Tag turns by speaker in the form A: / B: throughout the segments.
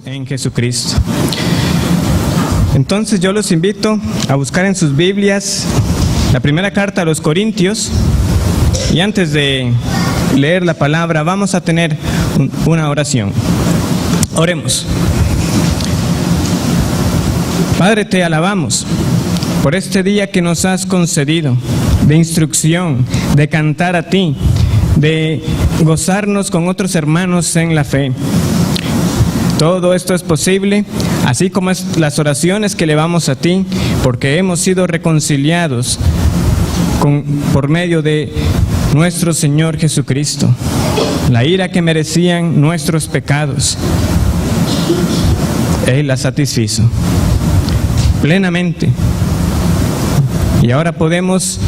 A: En Jesucristo. Entonces yo los invito a buscar en sus Biblias la primera carta a los Corintios, y antes de leer la palabra vamos a tener una oración. Oremos. Padre, te alabamos por este día que nos has concedido de instrucción, de cantar a ti, de gozarnos con otros hermanos en la fe. Todo esto es posible, así como es las oraciones que elevamos a ti, porque hemos sido reconciliados por medio de nuestro Señor Jesucristo. La ira que merecían nuestros pecados, Él la satisfizo plenamente. Y ahora podemos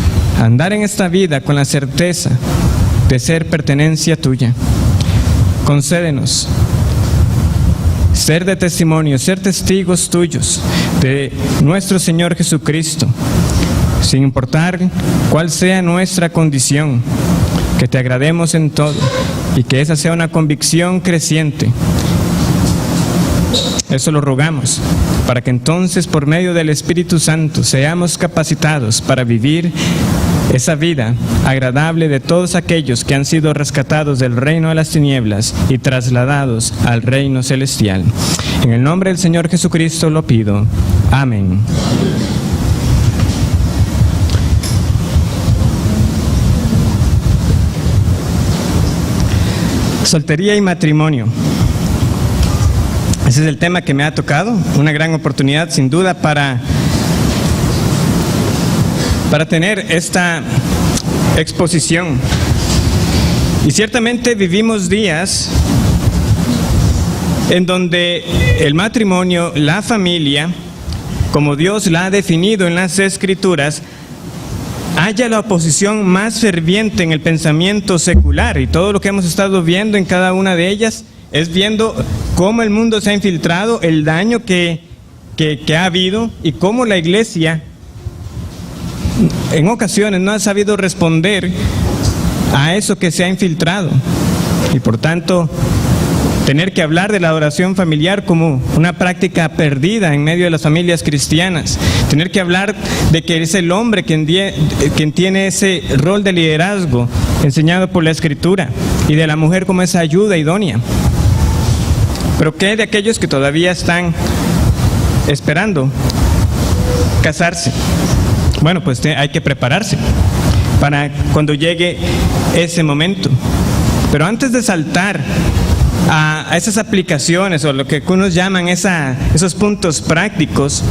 A: andar en esta vida con la certeza de ser pertenencia tuya. Concédenos ser de testimonio, ser testigos tuyos de nuestro Señor Jesucristo, sin importar cuál sea nuestra condición, que te agrademos en todo y que esa sea una convicción creciente. Eso lo rogamos, para que entonces por medio del Espíritu Santo seamos capacitados para vivir esa vida agradable de todos aquellos que han sido rescatados del reino de las tinieblas y trasladados al reino celestial. En el nombre del Señor Jesucristo lo pido. Amén. Soltería y matrimonio. Ese es el tema que me ha tocado, una gran oportunidad sin duda para tener esta exposición. Y ciertamente vivimos días en donde el matrimonio, la familia, como Dios la ha definido en las Escrituras, haya la oposición más ferviente en el pensamiento secular. Y todo lo que hemos estado viendo en cada una de ellas es viendo cómo el mundo se ha infiltrado, el daño que ha habido y cómo la iglesia en ocasiones no ha sabido responder a eso que se ha infiltrado. Y por tanto, tener que hablar de la adoración familiar como una práctica perdida en medio de las familias cristianas. Tener que hablar de que es el hombre quien tiene ese rol de liderazgo enseñado por la Escritura, y de la mujer como esa ayuda idónea. Pero ¿qué de aquellos que todavía están esperando casarse? Bueno, pues hay que prepararse para cuando llegue ese momento. Pero antes de saltar a esas aplicaciones, o lo que unos llaman esos puntos prácticos,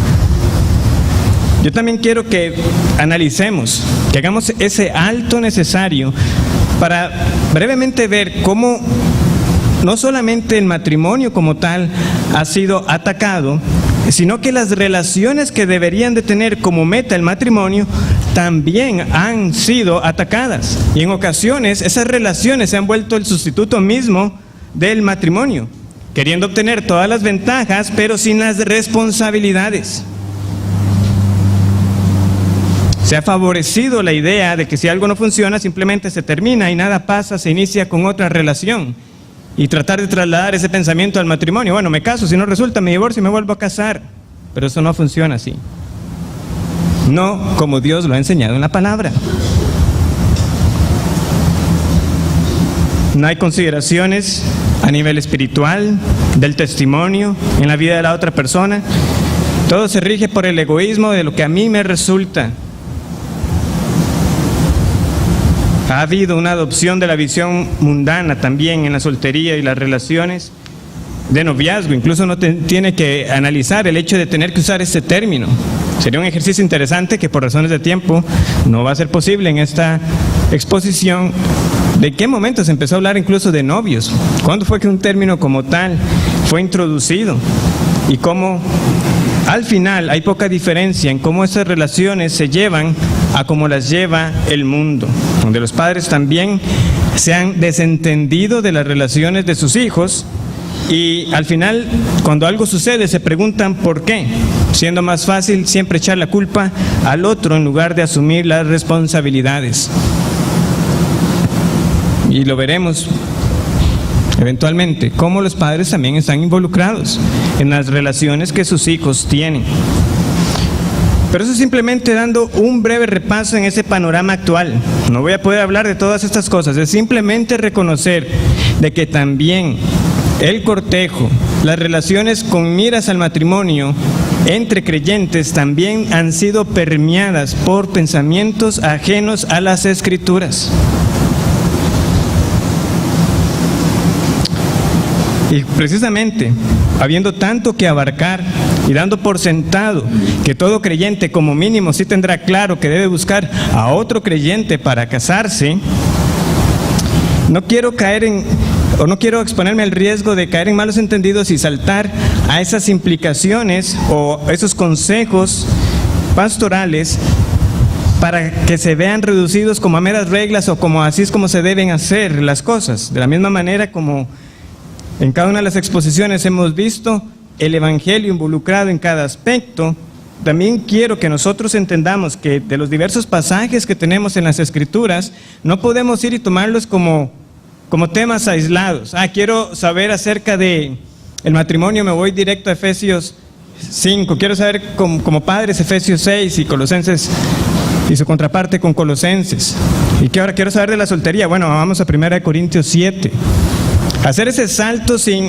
A: yo también quiero que analicemos, que hagamos ese alto necesario para brevemente ver cómo no solamente el matrimonio como tal ha sido atacado, sino que las relaciones que deberían de tener como meta el matrimonio también han sido atacadas. Y en ocasiones esas relaciones se han vuelto el sustituto mismo del matrimonio, queriendo obtener todas las ventajas, pero sin las responsabilidades. Se ha favorecido la idea de que si algo no funciona, simplemente se termina y nada pasa, se inicia con otra relación. Y tratar de trasladar ese pensamiento al matrimonio. Bueno, me caso, si no resulta, me divorcio y me vuelvo a casar. Pero eso no funciona así. No como Dios lo ha enseñado en la palabra. No hay consideraciones a nivel espiritual, del testimonio, en la vida de la otra persona. Todo se rige por el egoísmo de lo que a mí me resulta. Ha habido una adopción de la visión mundana también en la soltería y las relaciones de noviazgo. Incluso uno tiene que analizar el hecho de tener que usar este término. Sería un ejercicio interesante que por razones de tiempo no va a ser posible en esta exposición. ¿De qué momento se empezó a hablar incluso de novios? ¿Cuándo fue que un término como tal fue introducido? Y cómo al final hay poca diferencia en cómo esas relaciones se llevan a cómo las lleva el mundo, donde los padres también se han desentendido de las relaciones de sus hijos, y al final cuando algo sucede se preguntan por qué, siendo más fácil siempre echar la culpa al otro en lugar de asumir las responsabilidades. Y lo veremos eventualmente, como los padres también están involucrados en las relaciones que sus hijos tienen. Pero eso simplemente dando un breve repaso en ese panorama actual. No voy a poder hablar de todas estas cosas, es simplemente reconocer de que también el cortejo, las relaciones con miras al matrimonio entre creyentes también han sido permeadas por pensamientos ajenos a las Escrituras. Y precisamente, habiendo tanto que abarcar y dando por sentado que todo creyente como mínimo sí tendrá claro que debe buscar a otro creyente para casarse, no quiero exponerme al riesgo de caer en malos entendidos y saltar a esas implicaciones o esos consejos pastorales para que se vean reducidos como a meras reglas o como así es como se deben hacer las cosas. De la misma manera como en cada una de las exposiciones hemos visto el Evangelio involucrado en cada aspecto, también quiero que nosotros entendamos que de los diversos pasajes que tenemos en las Escrituras, no podemos ir y tomarlos como temas aislados. Quiero saber acerca de el matrimonio, me voy directo a Efesios 5. Quiero saber como padres Efesios 6 y Colosenses y su contraparte con Colosenses. Y que ahora quiero saber de la soltería. Bueno, vamos a 1 Corintios 7. Hacer ese salto sin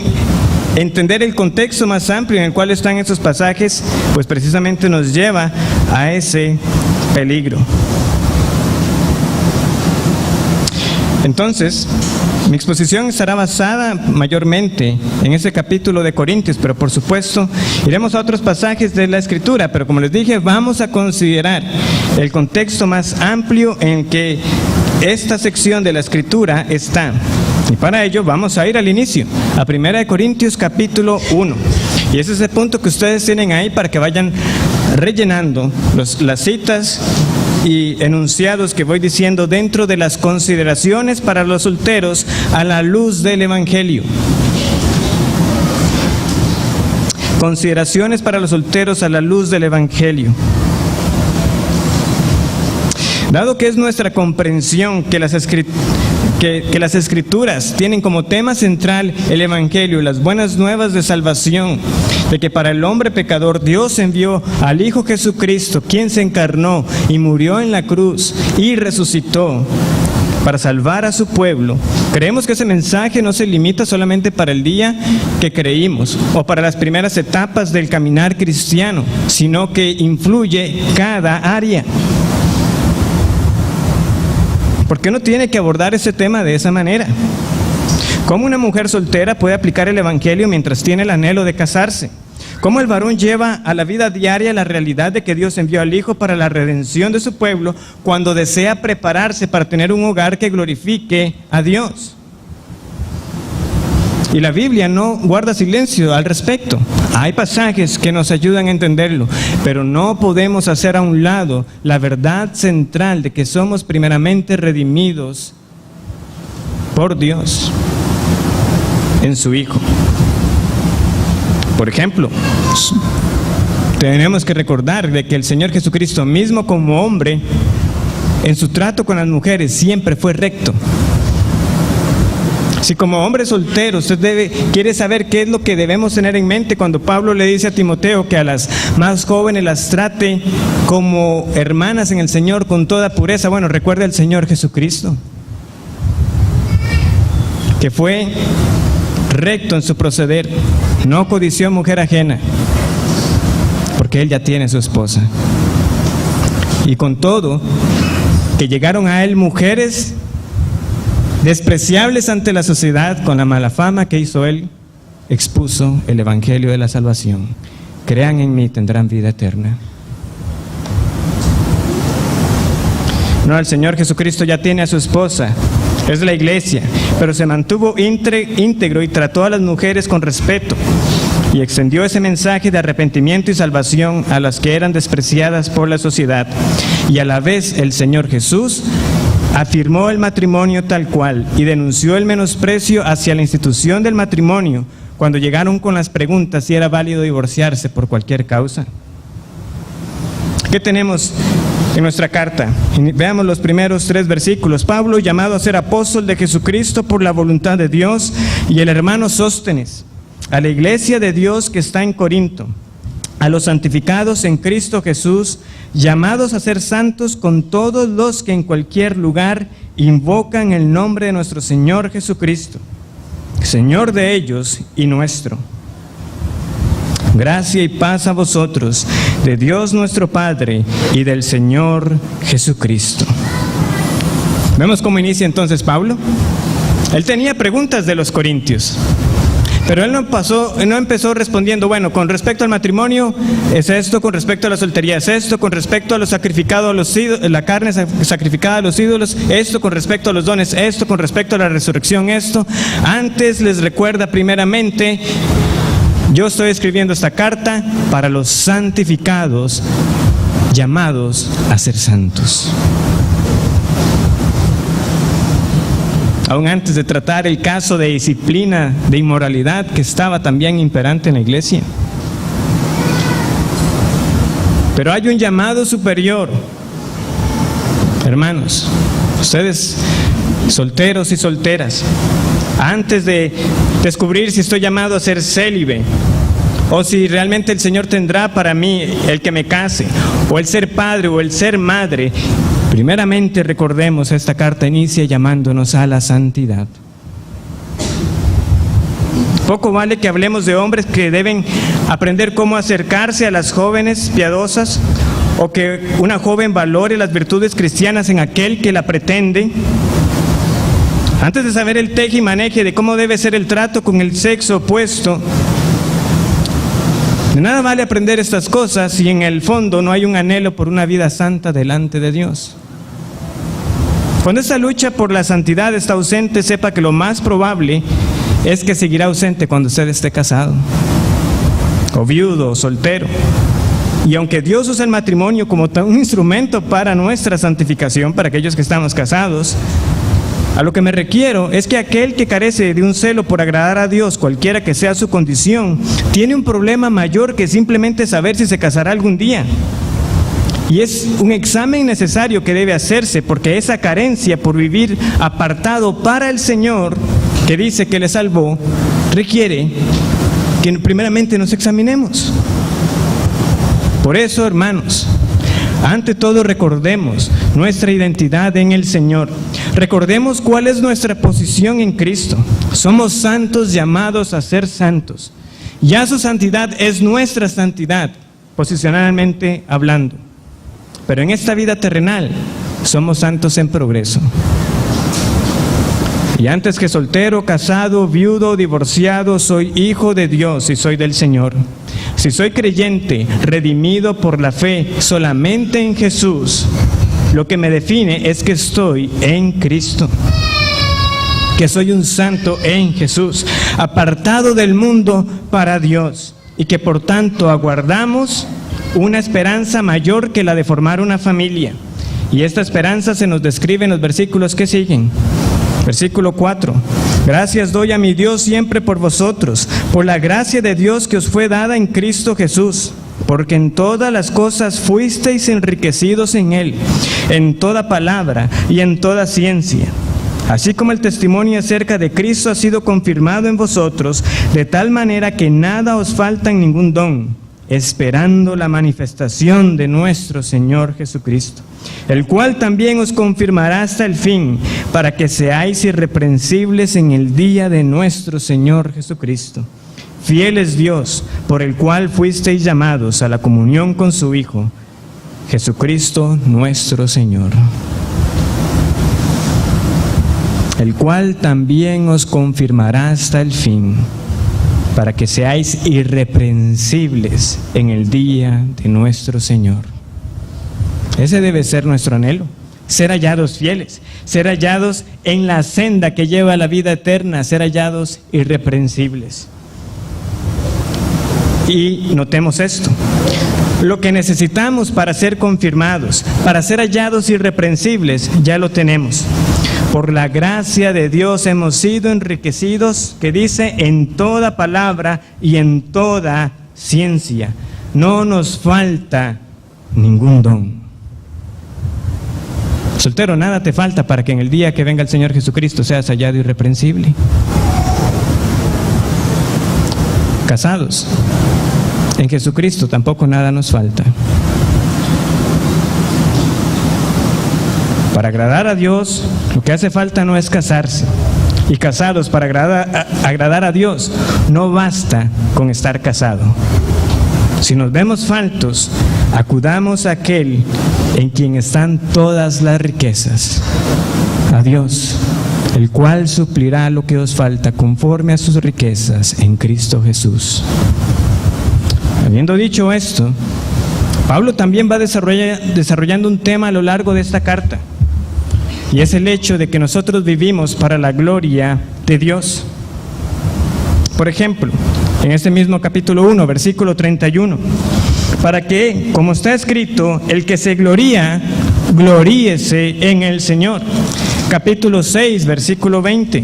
A: entender el contexto más amplio en el cual están esos pasajes, pues precisamente nos lleva a ese peligro. Entonces, mi exposición estará basada mayormente en ese capítulo de Corintios, pero por supuesto iremos a otros pasajes de la Escritura, pero como les dije, vamos a considerar el contexto más amplio en que esta sección de la Escritura está. Y para ello vamos a ir al inicio, a 1 Corintios capítulo 1. Y ese es el punto que ustedes tienen ahí para que vayan rellenando las citas y enunciados que voy diciendo dentro de las consideraciones para los solteros a la luz del Evangelio. Consideraciones para los solteros a la luz del Evangelio. Dado que es nuestra comprensión que las Escrituras tienen como tema central el Evangelio, las buenas nuevas de salvación, de que para el hombre pecador Dios envió al Hijo Jesucristo, quien se encarnó y murió en la cruz y resucitó para salvar a su pueblo, creemos que ese mensaje no se limita solamente para el día que creímos o para las primeras etapas del caminar cristiano, sino que influye cada área. ¿Por qué no tiene que abordar ese tema de esa manera? ¿Cómo una mujer soltera puede aplicar el Evangelio mientras tiene el anhelo de casarse? ¿Cómo el varón lleva a la vida diaria la realidad de que Dios envió al Hijo para la redención de su pueblo cuando desea prepararse para tener un hogar que glorifique a Dios? Y la Biblia no guarda silencio al respecto. Hay pasajes que nos ayudan a entenderlo, pero no podemos hacer a un lado la verdad central de que somos primeramente redimidos por Dios en su Hijo. Por ejemplo, tenemos que recordar de que el Señor Jesucristo mismo como hombre, en su trato con las mujeres siempre fue recto. Si como hombre soltero usted quiere saber qué es lo que debemos tener en mente cuando Pablo le dice a Timoteo que a las más jóvenes las trate como hermanas en el Señor con toda pureza, bueno, recuerde al Señor Jesucristo, que fue recto en su proceder, no codició mujer ajena, porque él ya tiene su esposa. Y con todo, que llegaron a él mujeres despreciables ante la sociedad, con la mala fama que hizo él, expuso el Evangelio de la salvación. Crean en mí, tendrán vida eterna. No, el Señor Jesucristo ya tiene a su esposa, es la iglesia, pero se mantuvo íntegro y trató a las mujeres con respeto y extendió ese mensaje de arrepentimiento y salvación a las que eran despreciadas por la sociedad. Y a la vez el Señor Jesús afirmó el matrimonio tal cual y denunció el menosprecio hacia la institución del matrimonio cuando llegaron con las preguntas si era válido divorciarse por cualquier causa. ¿Qué tenemos en nuestra carta. Veamos los primeros 3 versículos. Pablo, llamado a ser apóstol de Jesucristo por la voluntad de Dios, y el hermano Sóstenes, a la iglesia de Dios que está en Corinto, a los santificados en Cristo Jesús, llamados a ser santos con todos los que en cualquier lugar invocan el nombre de nuestro Señor Jesucristo, Señor de ellos y nuestro. Gracia y paz a vosotros, de Dios nuestro Padre y del Señor Jesucristo. Vemos cómo inicia entonces Pablo. Él tenía preguntas de los corintios, pero él no empezó respondiendo, bueno, con respecto al matrimonio es esto, con respecto a la soltería es esto, con respecto a lo sacrificado a los ídolos, la carne sacrificada a los ídolos, esto, con respecto a los dones esto, con respecto a la resurrección esto. Antes les recuerda primeramente: yo estoy escribiendo esta carta para los santificados, llamados a ser santos. Aún antes de tratar el caso de disciplina, de inmoralidad que estaba también imperante en la iglesia. Pero hay un llamado superior. Hermanos, ustedes solteros y solteras, antes de descubrir si estoy llamado a ser célibe, o si realmente el Señor tendrá para mí el que me case, o el ser padre o el ser madre, primeramente recordemos, esta carta inicia llamándonos a la santidad. Poco vale que hablemos de hombres que deben aprender cómo acercarse a las jóvenes piadosas, o que una joven valore las virtudes cristianas en aquel que la pretende, antes de saber el teje y maneje de cómo debe ser el trato con el sexo opuesto. De nada vale aprender estas cosas si en el fondo no hay un anhelo por una vida santa delante de Dios. Cuando esa lucha por la santidad está ausente, sepa que lo más probable es que seguirá ausente cuando usted esté casado, o viudo, o soltero. Y aunque Dios usa el matrimonio como un instrumento para nuestra santificación, para aquellos que estamos casados, a lo que me refiero es que aquel que carece de un celo por agradar a Dios, cualquiera que sea su condición, tiene un problema mayor que simplemente saber si se casará algún día. Y es un examen necesario que debe hacerse, porque esa carencia por vivir apartado para el Señor, que dice que le salvó, requiere que primeramente nos examinemos. Por eso, hermanos, ante todo recordemos nuestra identidad en el Señor. Recordemos cuál es nuestra posición en Cristo. Somos santos llamados a ser santos. Ya su santidad es nuestra santidad, posicionalmente hablando. Pero en esta vida terrenal somos santos en progreso. Y antes que soltero, casado, viudo, divorciado, soy hijo de Dios y soy del Señor. Si soy creyente, redimido por la fe solamente en Jesús, lo que me define es que estoy en Cristo, que soy un santo en Jesús, apartado del mundo para Dios, y que por tanto aguardamos una esperanza mayor que la de formar una familia. Y esta esperanza se nos describe en los versículos que siguen. Versículo 4. Gracias doy a mi Dios siempre por vosotros, por la gracia de Dios que os fue dada en Cristo Jesús, porque en todas las cosas fuisteis enriquecidos en Él, en toda palabra y en toda ciencia. Así como el testimonio acerca de Cristo ha sido confirmado en vosotros, de tal manera que nada os falta en ningún don, esperando la manifestación de nuestro Señor Jesucristo, el cual también os confirmará hasta el fin, para que seáis irreprensibles en el día de nuestro Señor Jesucristo. Fiel es Dios, por el cual fuisteis llamados a la comunión con su Hijo, Jesucristo nuestro Señor, el cual también os confirmará hasta el fin, para que seáis irreprensibles en el día de nuestro Señor. Ese debe ser nuestro anhelo, ser hallados fieles, ser hallados en la senda que lleva a la vida eterna, ser hallados irreprensibles. Y notemos esto: lo que necesitamos para ser confirmados, para ser hallados irreprensibles, ya lo tenemos. Por la gracia de Dios hemos sido enriquecidos, que dice, en toda palabra y en toda ciencia. No nos falta ningún don. Soltero, nada te falta para que en el día que venga el Señor Jesucristo seas hallado irreprensible. Casados, en Jesucristo tampoco nada nos falta. Para agradar a Dios, lo que hace falta no es casarse. Y casados, para agradar a Dios, no basta con estar casado. Si nos vemos faltos, acudamos a aquel en quien están todas las riquezas, a Dios, el cual suplirá lo que os falta conforme a sus riquezas en Cristo Jesús. Habiendo dicho esto, Pablo también va desarrollando un tema a lo largo de esta carta, y es el hecho de que nosotros vivimos para la gloria de Dios. Por ejemplo, en este mismo capítulo 1, versículo 31, para que, como está escrito, el que se gloría, gloríese en el Señor. Capítulo 6, versículo 20.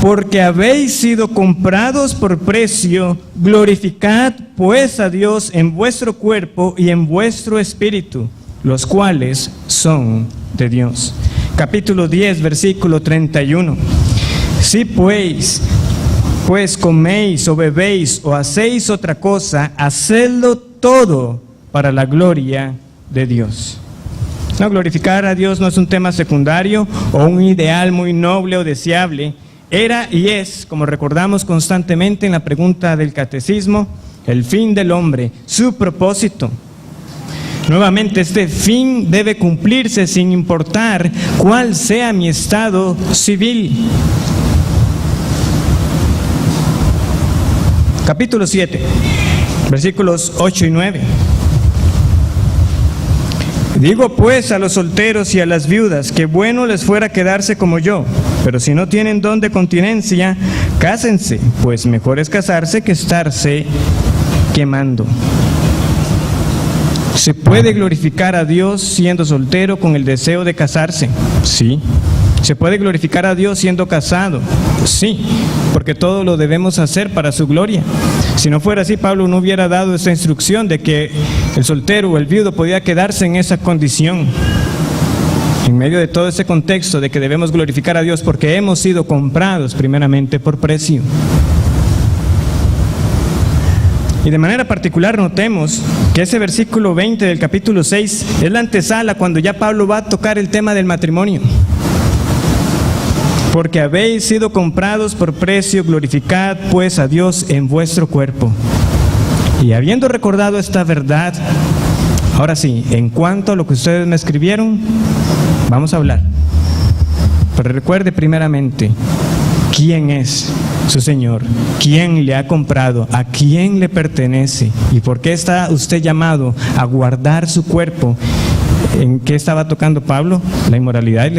A: Porque habéis sido comprados por precio, glorificad pues a Dios en vuestro cuerpo y en vuestro espíritu, los cuales son de Dios. Capítulo 10, versículo 31. Si pues coméis o bebéis o hacéis otra cosa, hacedlo todo para la gloria de Dios. No, glorificar a Dios no es un tema secundario o un ideal muy noble o deseable. Era y es, como recordamos constantemente en la pregunta del catecismo, el fin del hombre, su propósito. Nuevamente, este fin debe cumplirse sin importar cuál sea mi estado civil. Capítulo 7, versículos 8 y 9. Digo pues a los solteros y a las viudas que bueno les fuera quedarse como yo, pero si no tienen don de continencia, cásense, pues mejor es casarse que estarse quemando. ¿Se puede glorificar a Dios siendo soltero con el deseo de casarse? Sí. ¿Se puede glorificar a Dios siendo casado? Sí, porque todo lo debemos hacer para su gloria. Si no fuera así, Pablo no hubiera dado esta instrucción de que el soltero o el viudo podía quedarse en esa condición. En medio de todo ese contexto de que debemos glorificar a Dios porque hemos sido comprados primeramente por precio. Y de manera particular notemos que ese versículo 20 del capítulo 6 es la antesala cuando ya Pablo va a tocar el tema del matrimonio. Porque habéis sido comprados por precio, glorificad pues a Dios en vuestro cuerpo. Y habiendo recordado esta verdad, ahora sí, en cuanto a lo que ustedes me escribieron, vamos a hablar. Pero recuerde primeramente, ¿quién es su Señor? ¿Quién le ha comprado? ¿A quién le pertenece? ¿Y por qué está usted llamado a guardar su cuerpo? ¿En qué estaba tocando Pablo? La inmoralidad y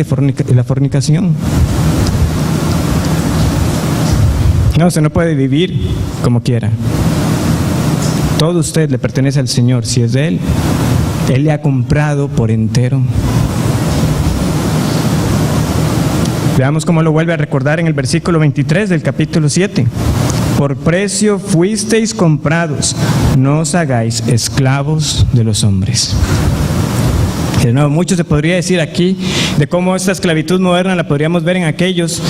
A: la fornicación. No, usted no puede vivir como quiera. Todo usted le pertenece al Señor, si es de Él. Él le ha comprado por entero. Veamos cómo lo vuelve a recordar en el versículo 23 del capítulo 7. Por precio fuisteis comprados, no os hagáis esclavos de los hombres. De nuevo, mucho se podría decir aquí de cómo esta esclavitud moderna la podríamos ver en aquellas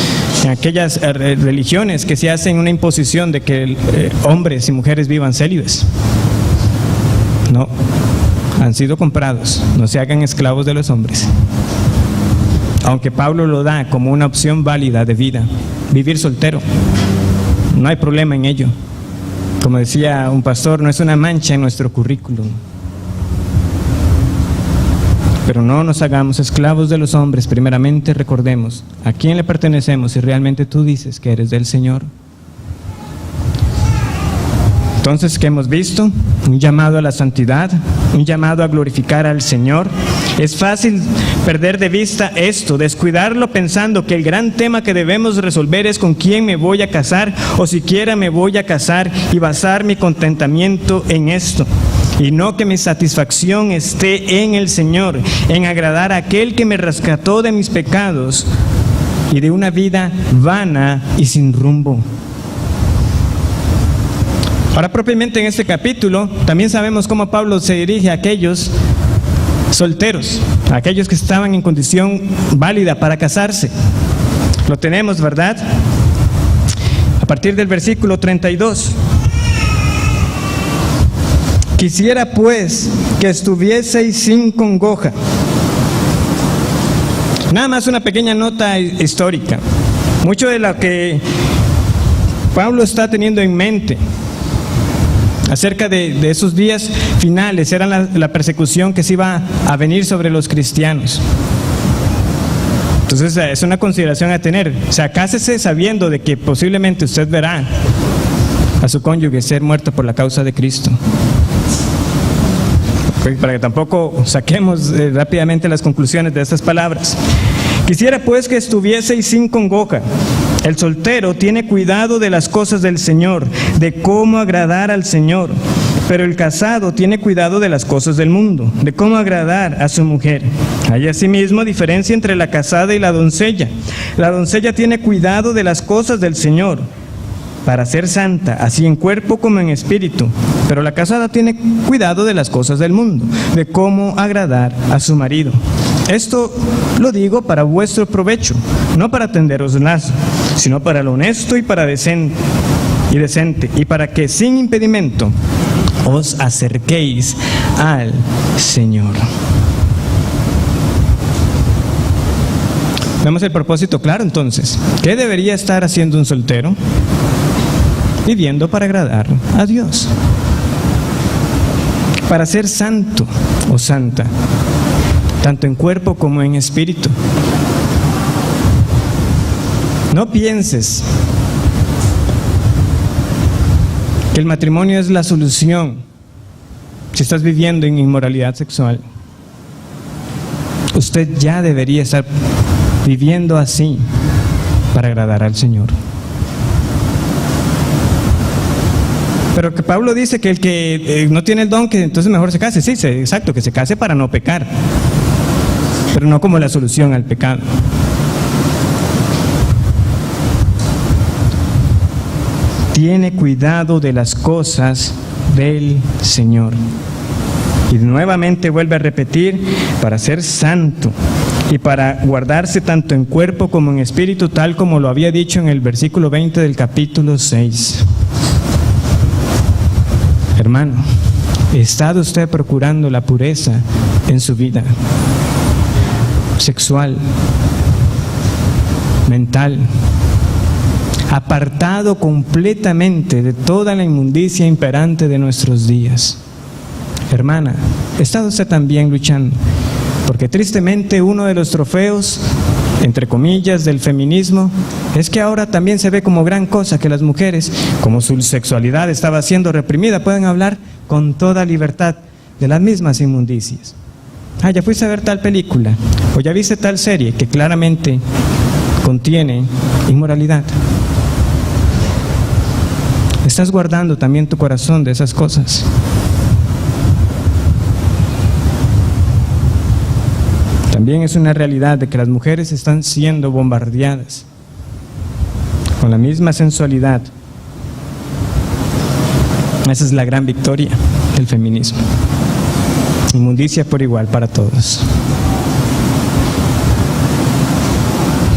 A: religiones que se hacen una imposición de que hombres y mujeres vivan célibes. No, han sido comprados, no se hagan esclavos de los hombres. Aunque Pablo lo da como una opción válida de vida, vivir soltero, no hay problema en ello. Como decía un pastor, no es una mancha en nuestro currículum. Pero no nos hagamos esclavos de los hombres. Primeramente recordemos a quién le pertenecemos si realmente tú dices que eres del Señor. Entonces, ¿qué hemos visto? Un llamado a la santidad, un llamado a glorificar al Señor. Es fácil perder de vista esto, descuidarlo pensando que el gran tema que debemos resolver es con quién me voy a casar o siquiera me voy a casar y basar mi contentamiento en esto. Y no que mi satisfacción esté en el Señor, en agradar a aquel que me rescató de mis pecados y de una vida vana y sin rumbo. Ahora, propiamente en este capítulo, también sabemos cómo Pablo se dirige a aquellos solteros, aquellos que estaban en condición válida para casarse. Lo tenemos, ¿verdad? A partir del versículo 32. Quisiera pues que estuvieseis sin congoja. Nada más una pequeña nota histórica. Mucho de lo que Pablo está teniendo en mente acerca de esos días finales era la persecución que se iba a venir sobre los cristianos. Entonces es una consideración a tener. O sea, cásese sabiendo de que posiblemente usted verá a su cónyuge ser muerto por la causa de Cristo. Para que tampoco saquemos rápidamente las conclusiones de estas palabras. Quisiera pues que estuvieseis sin congoja. El soltero tiene cuidado de las cosas del Señor, de cómo agradar al Señor. Pero el casado tiene cuidado de las cosas del mundo, de cómo agradar a su mujer. Hay asimismo diferencia entre la casada y la doncella. La doncella tiene cuidado de las cosas del Señor, para ser santa, así en cuerpo como en espíritu. Pero la casada tiene cuidado de las cosas del mundo, de cómo agradar a su marido. Esto lo digo para vuestro provecho, no para tenderos lazo, sino para lo honesto y para decente, y para que sin impedimento os acerquéis al Señor. Vemos el propósito claro entonces. ¿Qué debería estar haciendo un soltero? Viviendo para agradar a Dios, para ser santo o santa, tanto en cuerpo como en espíritu. No pienses que el matrimonio es la solución si estás viviendo en inmoralidad sexual. Usted ya debería estar viviendo así para agradar al Señor. Pero que Pablo dice que el que no tiene el don, que entonces mejor se case. Sí, exacto, que se case para no pecar, pero no como la solución al pecado. Tiene cuidado de las cosas del Señor. Y nuevamente vuelve a repetir, para ser santo y para guardarse tanto en cuerpo como en espíritu, tal como lo había dicho en el versículo 20 del capítulo 6. Hermano, ¿está usted procurando la pureza en su vida sexual, mental, apartado completamente de toda la inmundicia imperante de nuestros días? Hermana, ¿está usted también luchando? Porque tristemente uno de los trofeos, entre comillas, del feminismo es que ahora también se ve como gran cosa que las mujeres, como su sexualidad estaba siendo reprimida, pueden hablar con toda libertad de las mismas inmundicias. Ya fuiste a ver tal película, o ya viste tal serie que claramente contiene inmoralidad. ¿Estás guardando también tu corazón de esas cosas? También es una realidad de que las mujeres están siendo bombardeadas con la misma sensualidad. Esa es la gran victoria del feminismo. Inmundicia por igual para todos.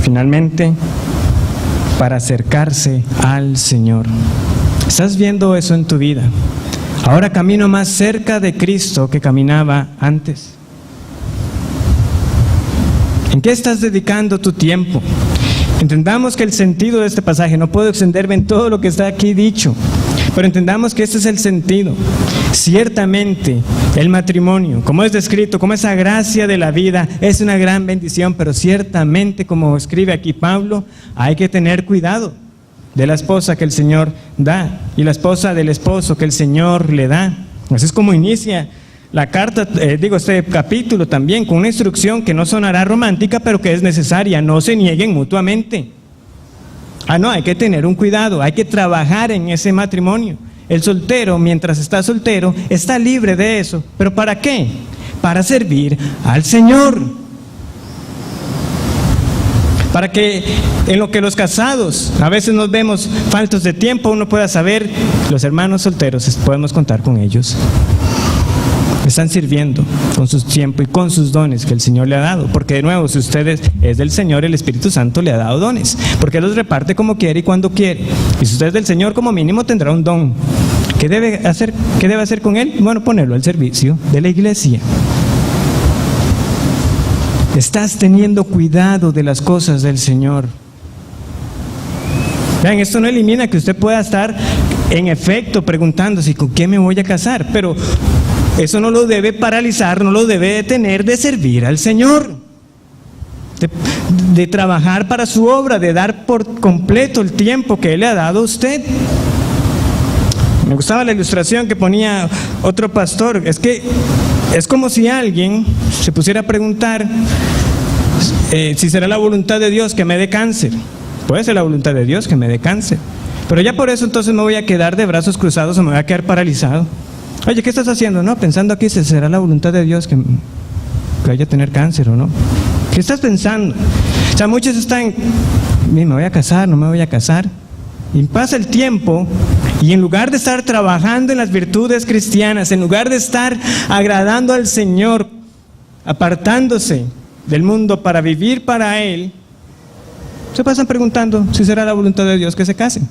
A: Finalmente, para acercarse al Señor. ¿Estás viendo eso en tu vida? Ahora camino más cerca de Cristo que caminaba antes. ¿En qué estás dedicando tu tiempo? Entendamos que el sentido de este pasaje, no puedo extenderme en todo lo que está aquí dicho, pero entendamos que este es el sentido. Ciertamente, el matrimonio, como es descrito, como esa gracia de la vida, es una gran bendición, pero ciertamente, como escribe aquí Pablo, hay que tener cuidado de la esposa que el Señor da y la esposa del esposo que el Señor le da. Así es como inicia la carta, este capítulo también, con una instrucción que no sonará romántica, pero que es necesaria: no se nieguen mutuamente. No, hay que tener un cuidado, hay que trabajar en ese matrimonio. El soltero, mientras está soltero, está libre de eso. ¿Pero para qué? Para servir al Señor. Para que en lo que los casados a veces nos vemos faltos de tiempo, uno pueda saber, los hermanos solteros podemos contar con ellos. Me están sirviendo con su tiempo y con sus dones que el Señor le ha dado. Porque de nuevo, si usted es del Señor, el Espíritu Santo le ha dado dones. Porque Él los reparte como quiere y cuando quiere. Y si usted es del Señor, como mínimo tendrá un don. ¿Qué debe hacer con él? Bueno, ponerlo al servicio de la iglesia. Estás teniendo cuidado de las cosas del Señor. Vean, esto no elimina que usted pueda estar en efecto preguntándose ¿con qué me voy a casar? Pero eso no lo debe paralizar, no lo debe detener de servir al Señor, de trabajar para su obra, de dar por completo el tiempo que Él le ha dado a usted. Me gustaba la ilustración que ponía otro pastor. Es que es como si alguien se pusiera a preguntar si será la voluntad de Dios que me dé cáncer. Puede ser la voluntad de Dios que me dé cáncer, pero ya por eso entonces me voy a quedar de brazos cruzados o me voy a quedar paralizado. Oye, ¿qué estás haciendo? No, pensando aquí si será la voluntad de Dios que vaya a tener cáncer o no. ¿Qué estás pensando? O sea, muchos están, me voy a casar, no me voy a casar. Y pasa el tiempo y en lugar de estar trabajando en las virtudes cristianas, en lugar de estar agradando al Señor, apartándose del mundo para vivir para Él, se pasan preguntando si será la voluntad de Dios que se casen.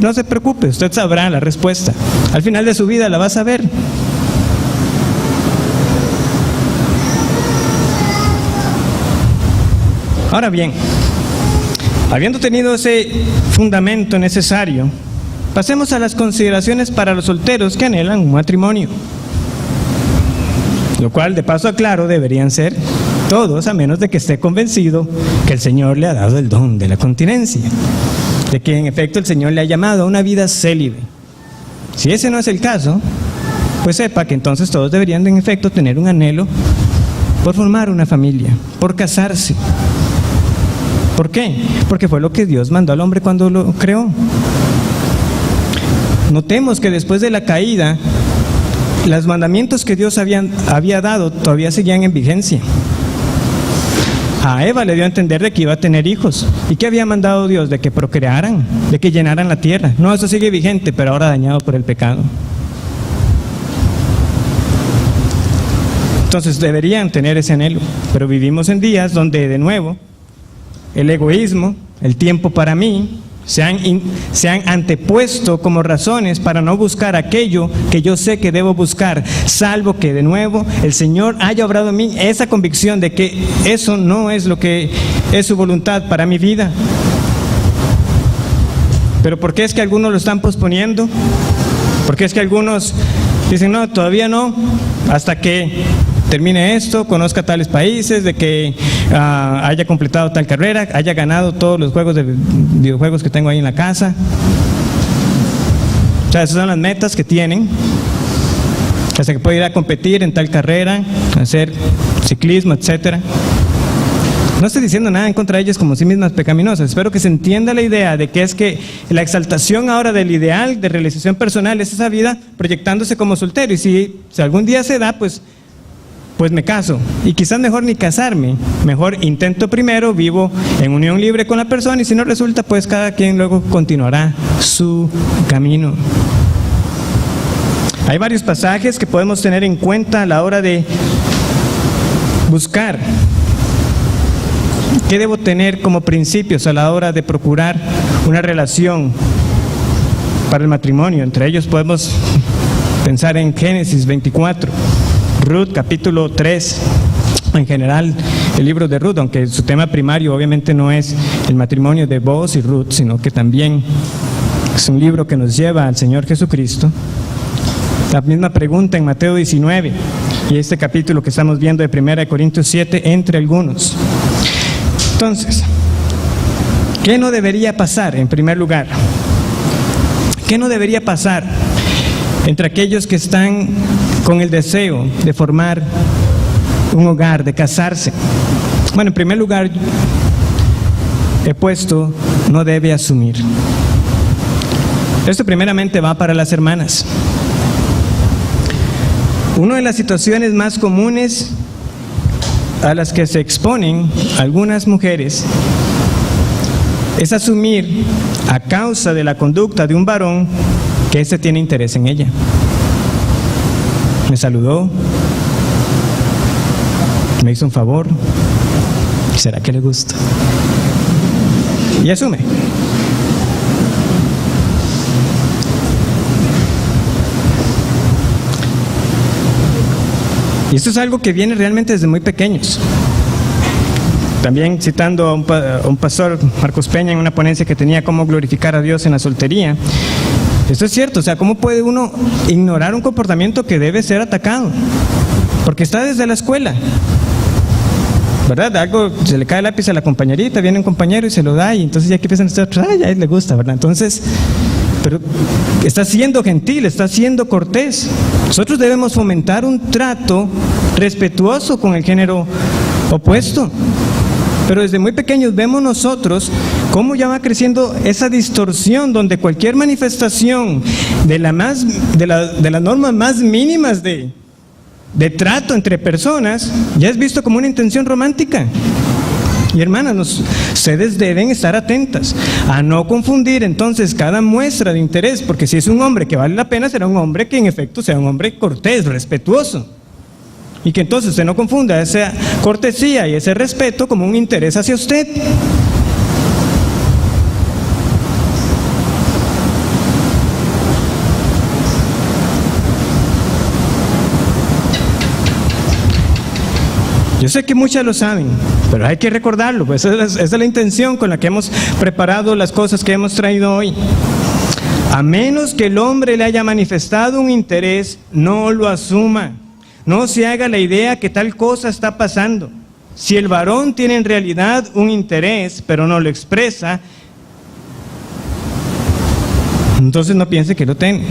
A: No se preocupe, usted sabrá la respuesta. Al final de su vida la va a saber. Ahora bien, habiendo tenido ese fundamento necesario, pasemos a las consideraciones para los solteros que anhelan un matrimonio. Lo cual, de paso aclaro, deberían ser todos, a menos de que esté convencido que el Señor le ha dado el don de la continencia, de que en efecto el Señor le ha llamado a una vida célibe. Si ese no es el caso, pues sepa que entonces todos deberían en efecto tener un anhelo por formar una familia, por casarse. ¿Por qué? Porque fue lo que Dios mandó al hombre cuando lo creó. Notemos que después de la caída, los mandamientos que Dios había dado todavía seguían en vigencia. A Eva le dio a entender de que iba a tener hijos. ¿Y qué había mandado Dios? De que procrearan, de que llenaran la tierra. No, eso sigue vigente, pero ahora dañado por el pecado. Entonces deberían tener ese anhelo. Pero vivimos en días donde de nuevo el egoísmo, el tiempo para mí, se han antepuesto como razones para no buscar aquello que yo sé que debo buscar, salvo que de nuevo el Señor haya obrado en mí esa convicción de que eso no es lo que es su voluntad para mi vida. Pero ¿por qué es que algunos lo están posponiendo? ¿Por qué es que algunos dicen no, todavía no, hasta que termine esto, conozca tales países, de que haya completado tal carrera, haya ganado todos los juegos de videojuegos que tengo ahí en la casa? O sea, esas son las metas que tienen, hasta que pueda ir a competir en tal carrera, hacer ciclismo, etcétera. No estoy diciendo nada en contra de ellas como sí mismas pecaminosas. Espero que se entienda la idea de que es que la exaltación ahora del ideal de realización personal es esa vida proyectándose como soltero. Y si algún día se da, pues me caso. Y quizás mejor ni casarme. Mejor intento primero, vivo en unión libre con la persona, y si no resulta, pues cada quien luego continuará su camino. Hay varios pasajes que podemos tener en cuenta a la hora de buscar qué debo tener como principios a la hora de procurar una relación para el matrimonio. Entre ellos podemos pensar en Génesis 24, Ruth capítulo 3, en general el libro de Ruth, aunque su tema primario obviamente no es el matrimonio de Boaz y Ruth, sino que también es un libro que nos lleva al Señor Jesucristo. La misma pregunta en Mateo 19 y este capítulo que estamos viendo de 1 Corintios 7, entre algunos. Entonces, ¿qué no debería pasar en primer lugar? ¿Qué no debería pasar entre aquellos que están con el deseo de formar un hogar, de casarse? Bueno, en primer lugar, he puesto, no debe asumir. Esto primeramente va para las hermanas. Una de las situaciones más comunes a las que se exponen algunas mujeres es asumir, a causa de la conducta de un varón, que éste tiene interés en ella. Me saludó, me hizo un favor, ¿será que le gusta? Y asume. Y esto es algo que viene realmente desde muy pequeños. También citando a un pastor, Marcos Peña, en una ponencia que tenía cómo glorificar a Dios en la soltería. Esto es cierto, o sea, ¿cómo puede uno ignorar un comportamiento que debe ser atacado? Porque está desde la escuela, ¿verdad? Algo, se le cae el lápiz a la compañerita, viene un compañero y se lo da, y entonces ya que empiezan a estar, ay, a él le gusta, ¿verdad? Entonces, pero está siendo gentil, está siendo cortés. Nosotros debemos fomentar un trato respetuoso con el género opuesto. Pero desde muy pequeños vemos nosotros cómo ya va creciendo esa distorsión donde cualquier manifestación de las normas más mínimas de trato entre personas ya es visto como una intención romántica. Y hermanas, ustedes deben estar atentas a no confundir entonces cada muestra de interés, porque si es un hombre que vale la pena, será un hombre que en efecto sea un hombre cortés, respetuoso. Y que entonces usted no confunda esa cortesía y ese respeto como un interés hacia usted. Yo sé que muchas lo saben, pero hay que recordarlo, pues esa es la intención con la que hemos preparado las cosas que hemos traído hoy. A menos que el hombre le haya manifestado un interés, no lo asuma. No se haga la idea que tal cosa está pasando. Si el varón tiene en realidad un interés, pero no lo expresa, entonces no piense que lo tiene.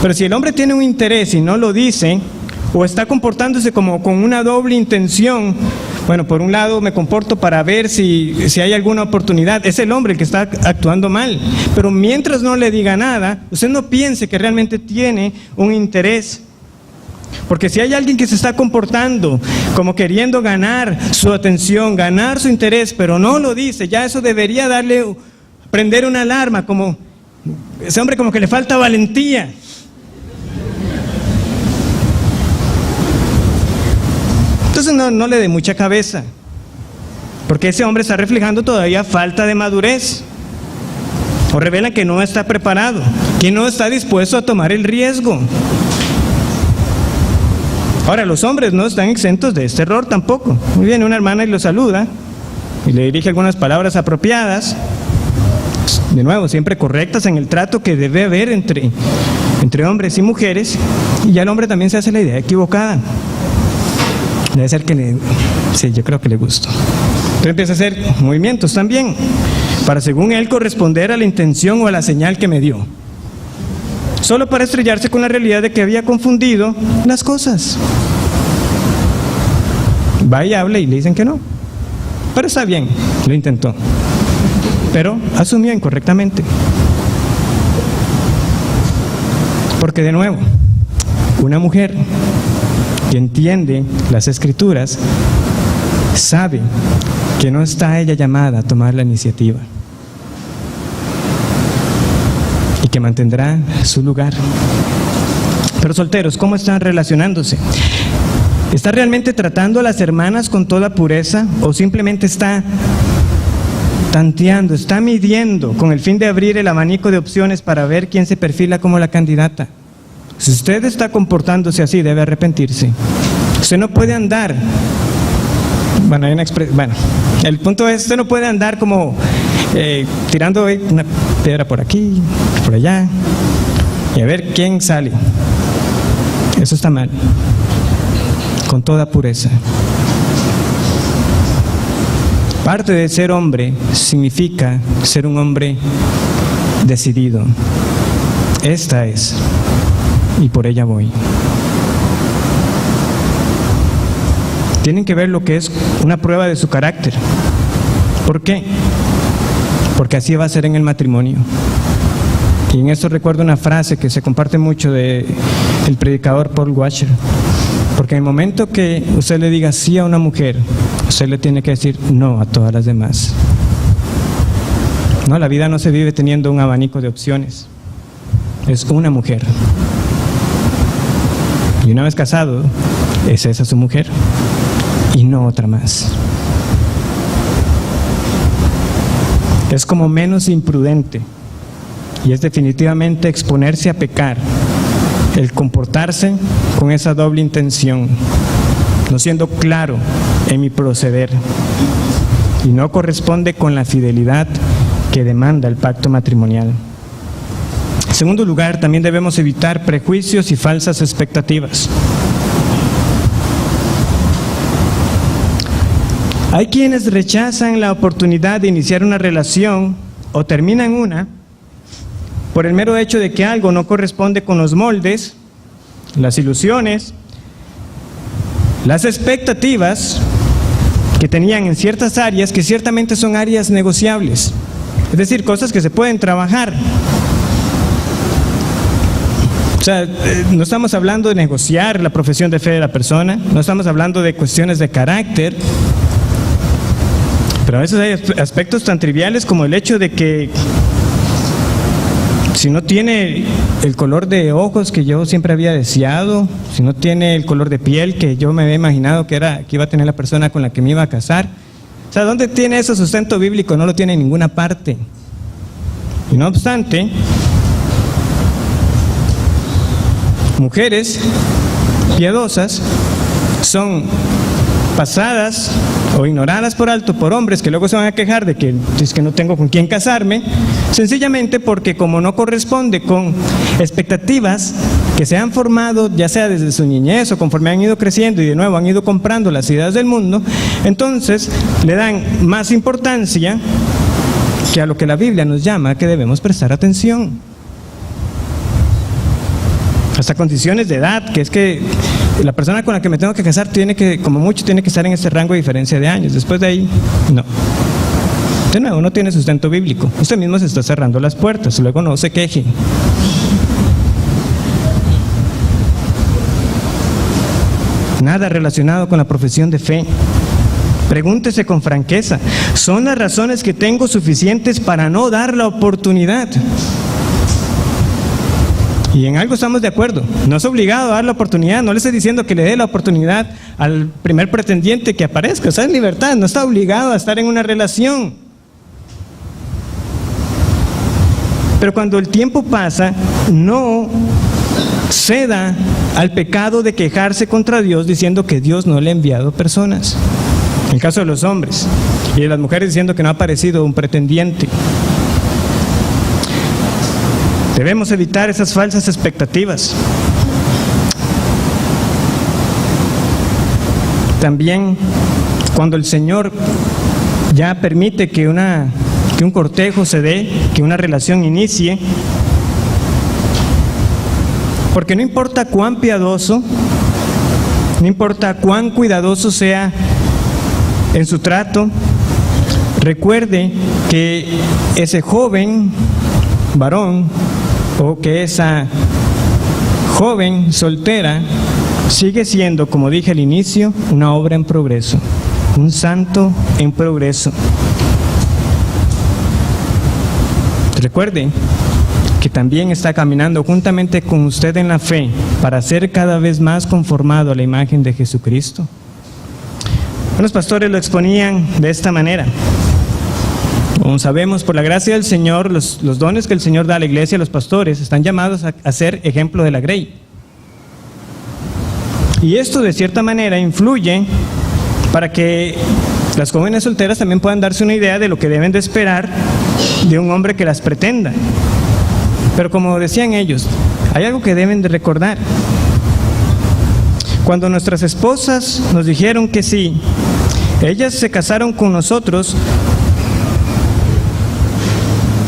A: Pero si el hombre tiene un interés y no lo dice, o está comportándose como con una doble intención, bueno, por un lado me comporto para ver si hay alguna oportunidad, es el hombre el que está actuando mal. Pero mientras no le diga nada, usted no piense que realmente tiene un interés. Porque si hay alguien que se está comportando como queriendo ganar su atención, ganar su interés, pero no lo dice, ya eso debería prender una alarma, como ese hombre como que le falta valentía. Entonces no le dé mucha cabeza, porque ese hombre está reflejando todavía falta de madurez, o revela que no está preparado, que no está dispuesto a tomar el riesgo. Ahora, los hombres no están exentos de este error tampoco. Muy bien, una hermana y lo saluda y le dirige algunas palabras apropiadas, de nuevo, siempre correctas en el trato que debe haber entre hombres y mujeres, y ya el hombre también se hace la idea equivocada. Debe ser que sí, yo creo que le gustó. Entonces empieza a hacer movimientos también, para según él corresponder a la intención o a la señal que me dio. Solo para estrellarse con la realidad de que había confundido las cosas. Va y habla y le dicen que no. Pero está bien, lo intentó. Pero asumió incorrectamente. Porque de nuevo, una mujer que entiende las Escrituras sabe que no está ella llamada a tomar la iniciativa. Y que mantendrá su lugar. Pero solteros, ¿cómo están relacionándose? ¿Está realmente tratando a las hermanas con toda pureza o simplemente está tanteando, está midiendo con el fin de abrir el abanico de opciones para ver quién se perfila como la candidata? Si usted está comportándose así, debe arrepentirse. Usted no puede andar, el punto es, usted no puede andar como tirando una piedra por aquí, por allá, y a ver quién sale. Eso está mal. Con toda pureza. Parte de ser hombre significa ser un hombre decidido. Esta es, y por ella voy. Tienen que ver lo que es una prueba de su carácter. ¿Por qué? Porque así va a ser en el matrimonio. Y en esto recuerdo una frase que se comparte mucho del predicador Paul Washer. Porque en el momento que usted le diga sí a una mujer, usted le tiene que decir no a todas las demás. No, la vida no se vive teniendo un abanico de opciones. Es una mujer. Y una vez casado, es esa su mujer. y no otra más. Es como menos imprudente y es definitivamente exponerse a pecar el comportarse con esa doble intención, no siendo claro en mi proceder, y no corresponde con la fidelidad que demanda el pacto matrimonial. En segundo lugar, también debemos evitar prejuicios y falsas expectativas. Hay quienes rechazan la oportunidad de iniciar una relación o terminan una por el mero hecho de que algo no corresponde con los moldes, las ilusiones, las expectativas que tenían en ciertas áreas que ciertamente son áreas negociables, es decir, cosas que se pueden trabajar. O sea, no estamos hablando de negociar la profesión de fe de la persona, no estamos hablando de cuestiones de carácter, pero a veces hay aspectos tan triviales como el hecho de que si no tiene el color de ojos que yo siempre había deseado, si no tiene el color de piel que yo me había imaginado que iba a tener la persona con la que me iba a casar, o sea, ¿dónde tiene ese sustento bíblico? No lo tiene en ninguna parte. Y no obstante, mujeres piadosas son pasadas o ignoradas por alto por hombres que luego se van a quejar de que es que no tengo con quién casarme, sencillamente porque como no corresponde con expectativas que se han formado ya sea desde su niñez o conforme han ido creciendo y de nuevo han ido comprando las ideas del mundo, entonces le dan más importancia que a lo que la Biblia nos llama que debemos prestar atención. Hasta condiciones de edad, que es que la persona con la que me tengo que casar tiene que, como mucho, tiene que estar en ese rango de diferencia de años. Después de ahí, no. De nuevo, no tiene sustento bíblico. Usted mismo se está cerrando las puertas, luego no se queje. Nada relacionado con la profesión de fe. Pregúntese con franqueza, ¿son las razones que tengo suficientes para no dar la oportunidad? Y en algo estamos de acuerdo, no es obligado a dar la oportunidad, no le estoy diciendo que le dé la oportunidad al primer pretendiente que aparezca, está en libertad, no está obligado a estar en una relación. Pero cuando el tiempo pasa, no ceda al pecado de quejarse contra Dios diciendo que Dios no le ha enviado personas. En el caso de los hombres, y de las mujeres diciendo que no ha aparecido un pretendiente. Debemos evitar esas falsas expectativas. También, cuando el Señor ya permite que un cortejo se dé, que una relación inicie, porque no importa cuán piadoso, no importa cuán cuidadoso sea en su trato, recuerde que ese joven varón o que esa joven soltera sigue siendo, como dije al inicio, una obra en progreso, un santo en progreso. Recuerde que también está caminando juntamente con usted en la fe para ser cada vez más conformado a la imagen de Jesucristo. Los pastores lo exponían de esta manera. Como sabemos, por la gracia del Señor, los dones que el Señor da a la iglesia, los pastores, están llamados a ser ejemplo de la grey. Y esto de cierta manera influye para que las jóvenes solteras también puedan darse una idea de lo que deben de esperar de un hombre que las pretenda. Pero como decían ellos, hay algo que deben de recordar. Cuando nuestras esposas nos dijeron que sí, ellas se casaron con nosotros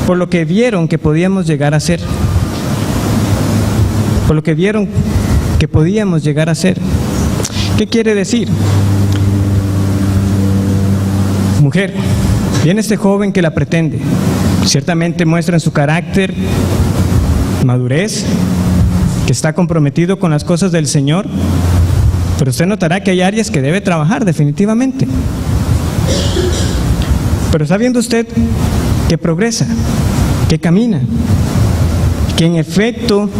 A: por lo que vieron que podíamos llegar a ser, por lo que vieron que podíamos llegar a ser. ¿Qué quiere decir? Mujer, viene este joven que la pretende, ciertamente muestra en su carácter madurez, que está comprometido con las cosas del Señor, pero usted notará que hay áreas que debe trabajar definitivamente. Pero está viendo usted que progresa, que camina, que en efecto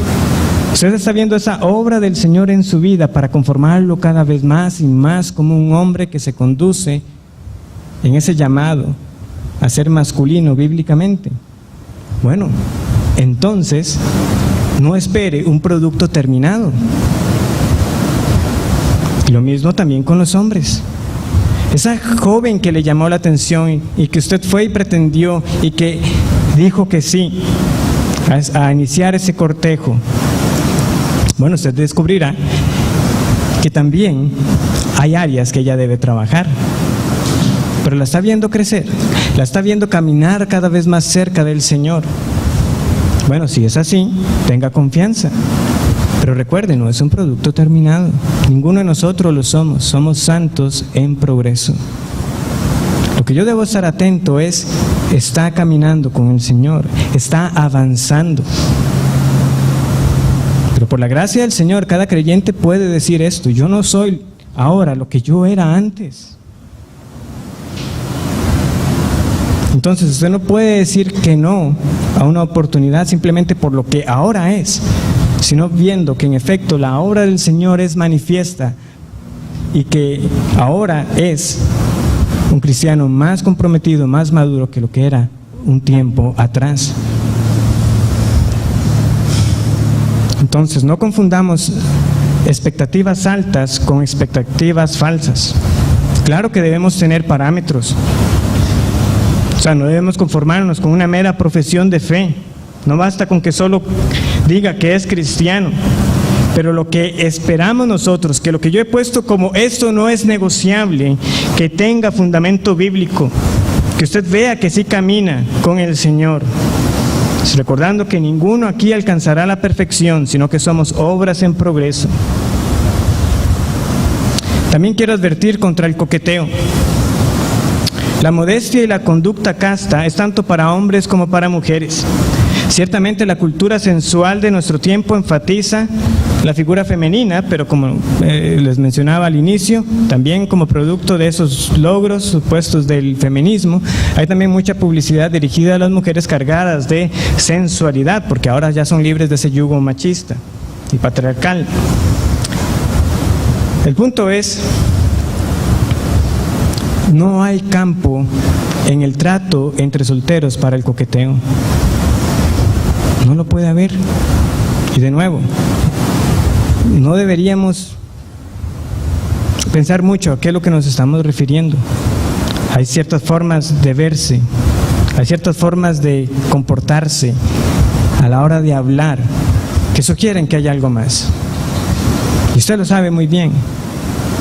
A: Usted está viendo esa obra del Señor en su vida para conformarlo cada vez más y más como un hombre que se conduce en ese llamado a ser masculino bíblicamente. Bueno, entonces no espere un producto terminado. Y lo mismo también con los hombres. Esa joven que le llamó la atención y que usted fue y pretendió y que dijo que sí a iniciar ese cortejo. Bueno, usted descubrirá que también hay áreas que ella debe trabajar. Pero la está viendo crecer, la está viendo caminar cada vez más cerca del Señor. Bueno, si es así, tenga confianza. Pero recuerde, no es un producto terminado. Ninguno de nosotros lo somos. Somos santos en progreso. Lo que yo debo estar atento es, está caminando con el Señor, está avanzando. Pero por la gracia del Señor, cada creyente puede decir esto: yo no soy ahora lo que yo era antes. Entonces usted no puede decir que no a una oportunidad simplemente por lo que ahora es, sino viendo que en efecto la obra del Señor es manifiesta y que ahora es un cristiano más comprometido, más maduro que lo que era un tiempo atrás. Entonces no confundamos expectativas altas con expectativas falsas. Claro que debemos tener parámetros. O sea, no debemos conformarnos con una mera profesión de fe. No basta con que solo diga que es cristiano. Pero lo que esperamos nosotros, que lo que yo he puesto como esto no es negociable, que tenga fundamento bíblico, que usted vea que sí camina con el Señor. Recordando que ninguno aquí alcanzará la perfección, sino que somos obras en progreso. También quiero advertir contra el coqueteo. La modestia y la conducta casta es tanto para hombres como para mujeres. Ciertamente la cultura sensual de nuestro tiempo enfatiza la figura femenina, pero como les mencionaba al inicio, también como producto de esos logros supuestos del feminismo, hay también mucha publicidad dirigida a las mujeres cargadas de sensualidad, porque ahora ya son libres de ese yugo machista y patriarcal. El punto es, no hay campo en el trato entre solteros para el coqueteo. No lo puede haber. Y de nuevo, no deberíamos pensar mucho a qué es lo que nos estamos refiriendo. Hay ciertas formas de verse, hay ciertas formas de comportarse a la hora de hablar que sugieren que hay algo más. Y usted lo sabe muy bien,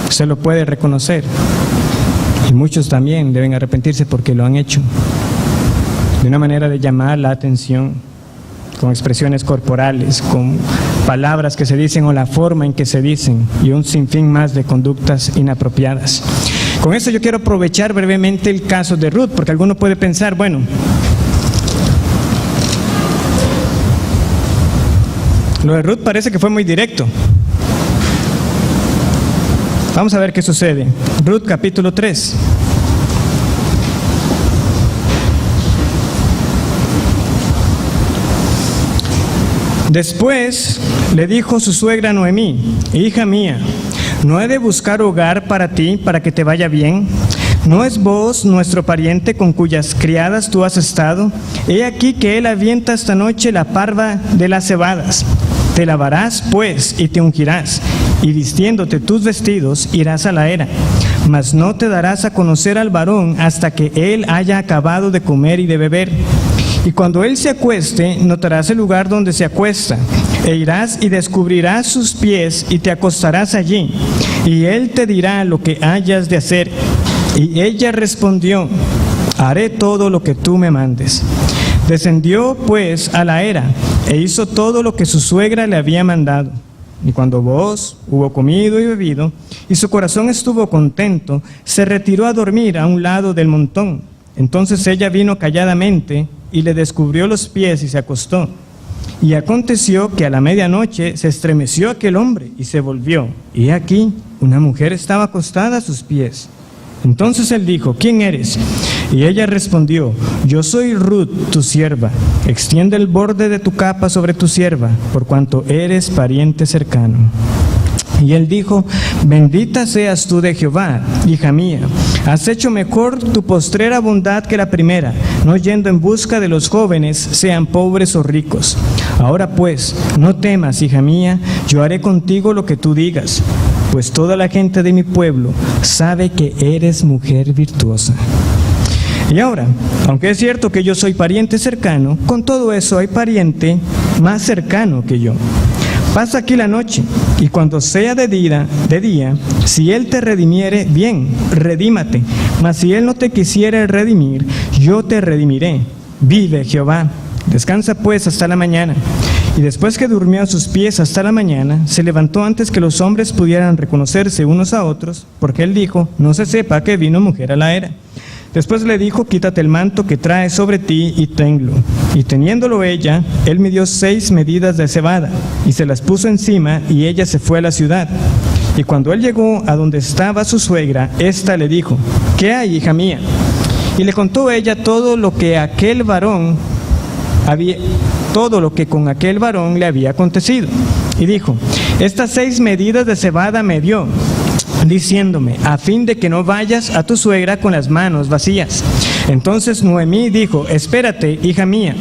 A: usted lo puede reconocer. Y muchos también deben arrepentirse porque lo han hecho. De una manera de llamar la atención, con expresiones corporales, con palabras que se dicen o la forma en que se dicen, y un sinfín más de conductas inapropiadas. Con esto yo quiero aprovechar brevemente el caso de Ruth, porque alguno puede pensar, bueno, lo de Ruth parece que fue muy directo. Vamos a ver qué sucede. Ruth capítulo 3. Después le dijo su suegra Noemí: hija mía, ¿no he de buscar hogar para ti, para que te vaya bien? ¿No es vos nuestro pariente con cuyas criadas tú has estado? He aquí que él avienta esta noche la parva de las cebadas. Te lavarás, pues, y te ungirás, y vistiéndote tus vestidos irás a la era. Mas no te darás a conocer al varón hasta que él haya acabado de comer y de beber. Y cuando él se acueste, notarás el lugar donde se acuesta, e irás y descubrirás sus pies y te acostarás allí, y él te dirá lo que hayas de hacer. Y ella respondió: haré todo lo que tú me mandes. Descendió pues a la era, e hizo todo lo que su suegra le había mandado. Y cuando Booz hubo comido y bebido, y su corazón estuvo contento, se retiró a dormir a un lado del montón. Entonces ella vino calladamente, y le descubrió los pies y se acostó. Y aconteció que a la medianoche se estremeció aquel hombre y se volvió. Y aquí una mujer estaba acostada a sus pies. Entonces él dijo: ¿quién eres? Y ella respondió: yo soy Ruth, tu sierva. Extiende el borde de tu capa sobre tu sierva, por cuanto eres pariente cercano. Y él dijo: bendita seas tú de Jehová, hija mía. Has hecho mejor tu postrera bondad que la primera, no yendo en busca de los jóvenes, sean pobres o ricos. Ahora pues, no temas, hija mía, yo haré contigo lo que tú digas, pues toda la gente de mi pueblo sabe que eres mujer virtuosa. Y ahora, aunque es cierto que yo soy pariente cercano, con todo eso hay pariente más cercano que yo. Pasa aquí la noche, y cuando sea de día, si él te redimiere, bien, redímate. Mas si él no te quisiere redimir, yo te redimiré. Vive Jehová. Descansa pues hasta la mañana. Y después que durmió a sus pies hasta la mañana, se levantó antes que los hombres pudieran reconocerse unos a otros, porque él dijo: no se sepa que vino mujer a la era. Después le dijo: quítate el manto que traes sobre ti y tenlo. Y teniéndolo ella, él midió 6 medidas de cebada, y se las puso encima, y ella se fue a la ciudad. Y cuando él llegó a donde estaba su suegra, ésta le dijo: ¿qué hay, hija mía? Y le contó ella todo lo que con aquel varón le había acontecido. Y dijo: estas 6 medidas de cebada me dio, diciéndome, a fin de que no vayas a tu suegra con las manos vacías. Entonces Noemí dijo: espérate, hija mía,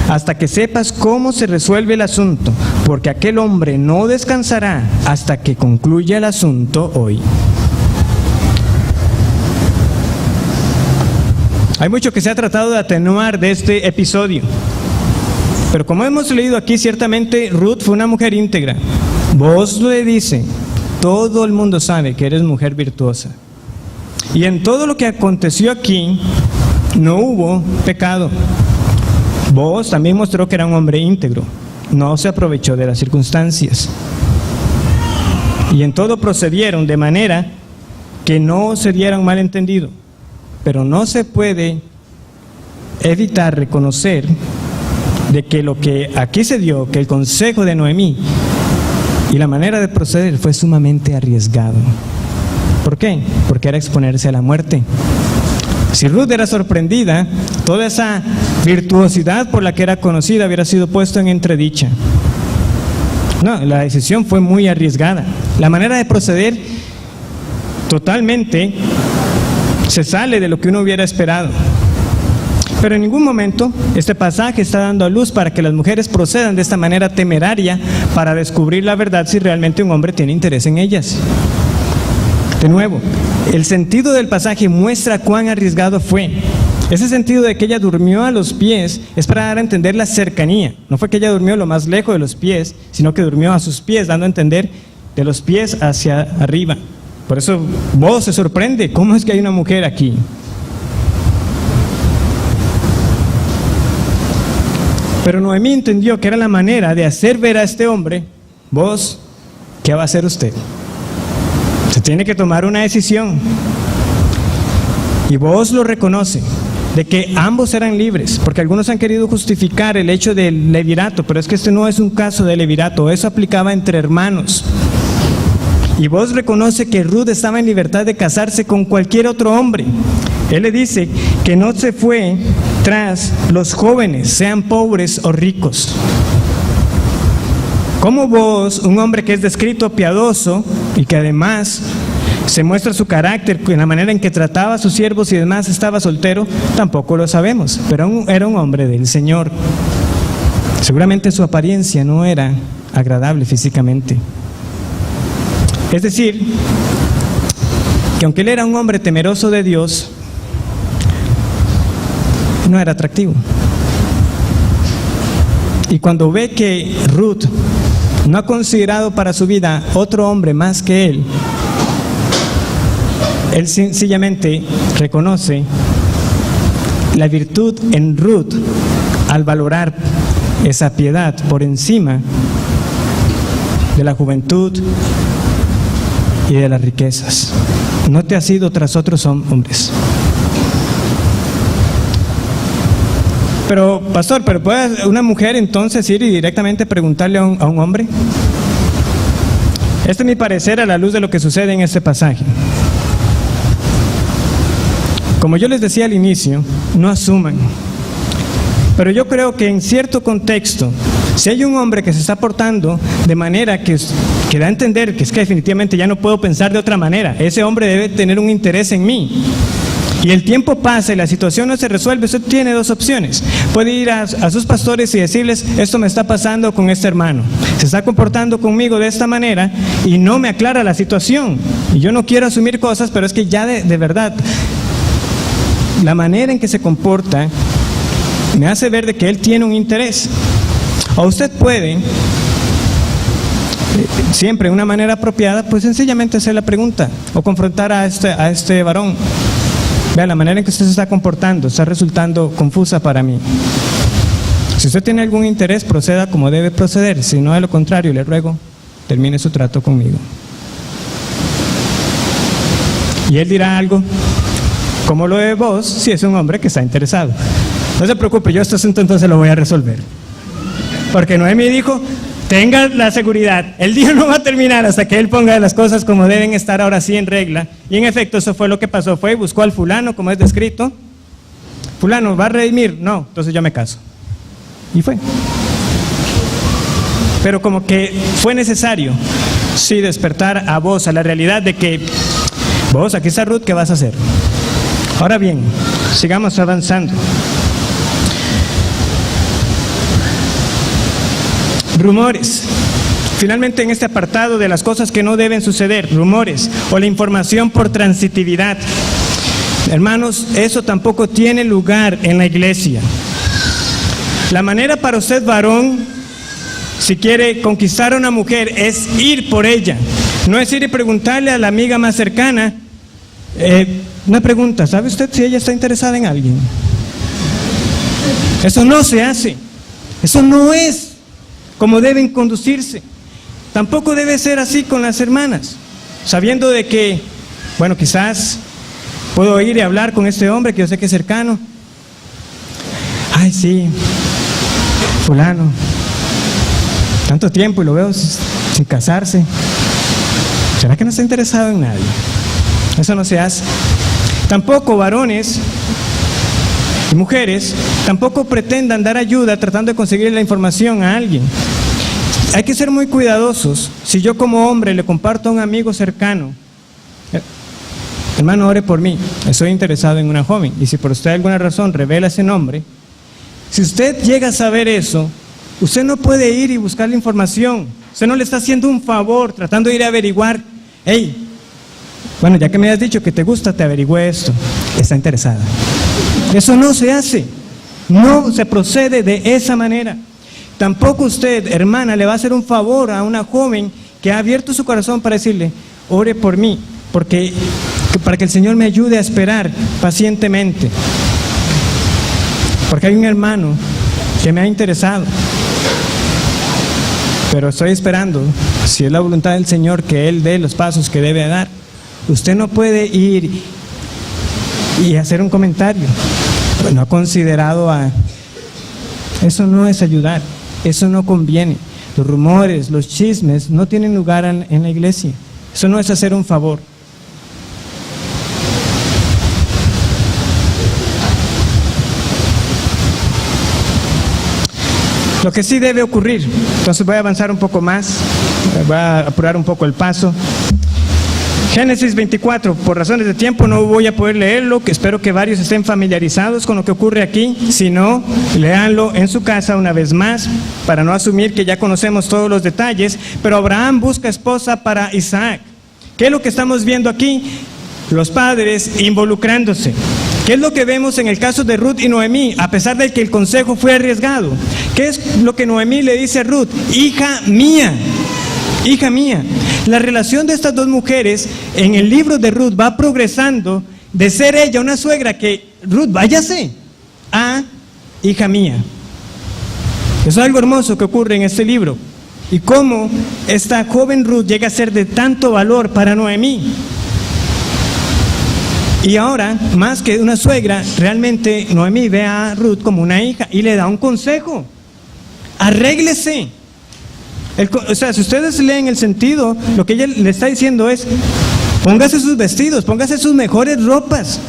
A: hasta que sepas cómo se resuelve el asunto, porque aquel hombre no descansará hasta que concluya el asunto hoy. Hay mucho que se ha tratado de atenuar de este episodio, pero como hemos leído aquí, ciertamente Ruth fue una mujer íntegra. Vos le dice: todo el mundo sabe que eres mujer virtuosa. Y en todo lo que aconteció aquí, no hubo pecado. Vos también mostró que era un hombre íntegro. No se aprovechó de las circunstancias. Y en todo procedieron de manera que no se diera un malentendido. Pero no se puede evitar reconocer de que lo que aquí se dio, que el consejo de Noemí y la manera de proceder fue sumamente arriesgado. ¿Por qué? Porque era exponerse a la muerte. Si Ruth era sorprendida, toda esa virtuosidad por la que era conocida hubiera sido puesto en entredicha. No, la decisión fue muy arriesgada. La manera de proceder totalmente se sale de lo que uno hubiera esperado. Pero en ningún momento este pasaje está dando a luz para que las mujeres procedan de esta manera temeraria para descubrir la verdad si realmente un hombre tiene interés en ellas. De nuevo, el sentido del pasaje muestra cuán arriesgado fue. Ese sentido de que ella durmió a los pies es para dar a entender la cercanía. No fue que ella durmió lo más lejos de los pies, sino que durmió a sus pies, dando a entender de los pies hacia arriba. Por eso vos se sorprende, ¿cómo es que hay una mujer aquí? Pero Noemí entendió que era la manera de hacer ver a este hombre: vos, ¿qué va a hacer usted? Se tiene que tomar una decisión. Y vos lo reconoce, de que ambos eran libres, porque algunos han querido justificar el hecho del levirato, pero es que este no es un caso de levirato, eso aplicaba entre hermanos. Y vos reconoce que Ruth estaba en libertad de casarse con cualquier otro hombre. Él le dice que no se fue tras los jóvenes, sean pobres o ricos. ¿Cómo vos, un hombre que es descrito piadoso y que además se muestra su carácter en la manera en que trataba a sus siervos y demás, estaba soltero? Tampoco lo sabemos, pero era un hombre del Señor. Seguramente su apariencia no era agradable físicamente. Es decir, que aunque él era un hombre temeroso de Dios, no era atractivo. Y cuando ve que Ruth no ha considerado para su vida otro hombre más que él sencillamente reconoce la virtud en Ruth al valorar esa piedad por encima de la juventud y de las riquezas. No te has ido tras otros hombres. Pero, pastor, ¿puede una mujer entonces ir y directamente preguntarle a un hombre? Este es mi parecer a la luz de lo que sucede en este pasaje. Como yo les decía al inicio, no asuman. Pero yo creo que en cierto contexto, si hay un hombre que se está portando de manera que da a entender que es que definitivamente ya no puedo pensar de otra manera, ese hombre debe tener un interés en mí. Y el tiempo pasa y la situación no se resuelve, usted tiene dos opciones. Puede ir a sus pastores y decirles: esto me está pasando con este hermano, se está comportando conmigo de esta manera y no me aclara la situación. Y yo no quiero asumir cosas, pero es que ya de verdad, la manera en que se comporta me hace ver de que él tiene un interés. O usted puede, siempre de una manera apropiada, pues sencillamente hacer la pregunta o confrontar a este varón. Vea, la manera en que usted se está comportando está resultando confusa para mí. Si usted tiene algún interés, proceda como debe proceder. Si no, de lo contrario, le ruego, termine su trato conmigo. Y él dirá algo como lo de vos, si es un hombre que está interesado. No se preocupe, yo esto entonces lo voy a resolver. Porque Noemí dijo: tenga la seguridad, el día no va a terminar hasta que él ponga las cosas como deben estar ahora sí en regla. Y en efecto eso fue lo que pasó, fue y buscó al fulano, como es descrito. Fulano, ¿va a redimir? No, entonces yo me caso. Y fue. Pero como que fue necesario, sí, despertar a vos a la realidad de que vos, aquí está Ruth, ¿qué vas a hacer? Ahora bien, sigamos avanzando. Rumores. Finalmente, en este apartado de las cosas que no deben suceder, rumores o la información por transitividad. Hermanos, eso tampoco tiene lugar en la iglesia. La manera para usted, varón, si quiere conquistar a una mujer, es ir por ella. No es ir y preguntarle a la amiga más cercana, una pregunta: ¿sabe usted si ella está interesada en alguien? Eso no se hace. Eso no es como deben conducirse. Tampoco debe ser así con las hermanas, sabiendo de que, bueno, quizás puedo ir y hablar con este hombre que yo sé que es cercano. Ay, sí, fulano, tanto tiempo y lo veo sin casarse. ¿Será que no está interesado en nadie? Eso no se hace. Tampoco varones y mujeres tampoco pretendan dar ayuda tratando de conseguir la información a alguien. Hay que ser muy cuidadosos. Si yo como hombre le comparto a un amigo cercano: hermano, ore por mí, estoy interesado en una joven, y si por usted alguna razón revela ese nombre, si usted llega a saber eso, usted no puede ir y buscar la información. Usted no le está haciendo un favor tratando de ir a averiguar: hey, bueno, ya que me has dicho que te gusta, te averigüé esto, está interesada. Eso no se hace, no se procede de esa manera. Tampoco usted, hermana, le va a hacer un favor a una joven que ha abierto su corazón para decirle: ore por mí, para que el Señor me ayude a esperar pacientemente, porque hay un hermano que me ha interesado, pero estoy esperando, si es la voluntad del Señor, que Él dé los pasos que debe dar. Usted no puede ir y hacer un comentario: no ha considerado a... Eso no es ayudar, eso no conviene. Los rumores, los chismes no tienen lugar en la iglesia. Eso no es hacer un favor. Lo que sí debe ocurrir, entonces voy a avanzar un poco más, voy a apurar un poco el paso. Génesis 24, por razones de tiempo no voy a poder leerlo, que espero que varios estén familiarizados con lo que ocurre aquí. Si no, léanlo en su casa una vez más, para no asumir que ya conocemos todos los detalles. Pero Abraham busca esposa para Isaac. ¿Qué es lo que estamos viendo aquí? Los padres involucrándose. ¿Qué es lo que vemos en el caso de Ruth y Noemí, a pesar de que el consejo fue arriesgado? ¿Qué es lo que Noemí le dice a Ruth? Hija mía. Hija mía. La relación de estas dos mujeres en el libro de Ruth va progresando de ser ella una suegra que Ruth, váyase, a hija mía. Eso es algo hermoso que ocurre en este libro. Y cómo esta joven Ruth llega a ser de tanto valor para Noemí. Y ahora, más que una suegra, realmente Noemí ve a Ruth como una hija y le da un consejo: arréglese. O sea, si ustedes leen el sentido, lo que ella le está diciendo es: póngase sus vestidos, póngase sus mejores ropas,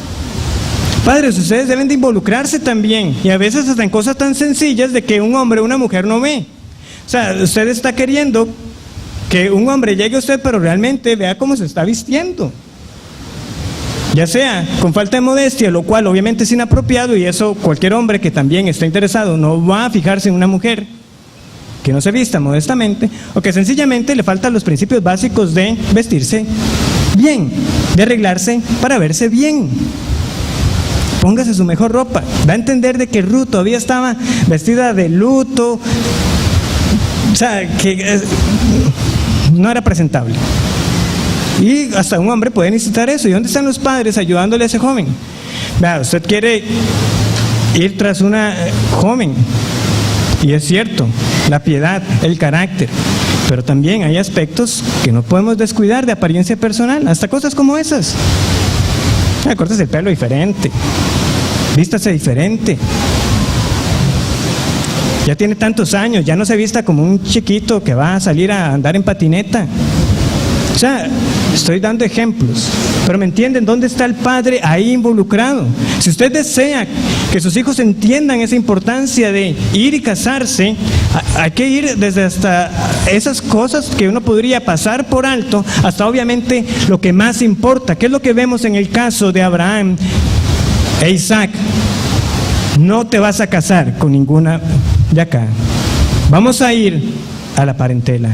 A: Padres, ustedes deben de involucrarse también, y a veces hasta en cosas tan sencillas de que un hombre o una mujer no ve. O sea, usted está queriendo que un hombre llegue a usted, pero realmente vea cómo se está vistiendo. Ya sea con falta de modestia, lo cual obviamente es inapropiado, y eso cualquier hombre que también está interesado no va a fijarse en una mujer que no se vista modestamente, o que sencillamente le faltan los principios básicos de vestirse bien, de arreglarse para verse bien. Póngase su mejor ropa. Va a entender de que Ruth todavía estaba vestida de luto, o sea, que no era presentable. Y hasta un hombre puede necesitar eso. ¿Y dónde están los padres ayudándole a ese joven? Vea, usted quiere ir tras una joven, y es cierto, la piedad, el carácter, pero también hay aspectos que no podemos descuidar de apariencia personal, hasta cosas como esas. Córtese el pelo diferente, vístase diferente. Ya tiene tantos años, ya no se vista como un chiquito que va a salir a andar en patineta. O sea, estoy dando ejemplos, pero ¿me entienden dónde está el padre ahí involucrado? Si usted desea que sus hijos entiendan esa importancia de ir y casarse, hay que ir desde hasta esas cosas que uno podría pasar por alto, hasta obviamente lo que más importa. ¿Qué es lo que vemos en el caso de Abraham e Isaac? No te vas a casar con ninguna de acá. Vamos a ir a la parentela,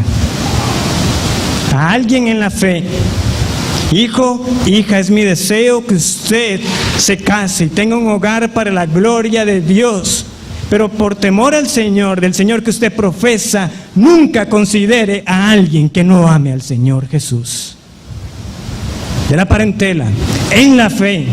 A: a alguien en la fe. Hijo, hija, es mi deseo que usted se case y tenga un hogar para la gloria de Dios, pero por temor al Señor, del Señor que usted profesa, nunca considere a alguien que no ame al Señor Jesús. De la parentela, en la fe.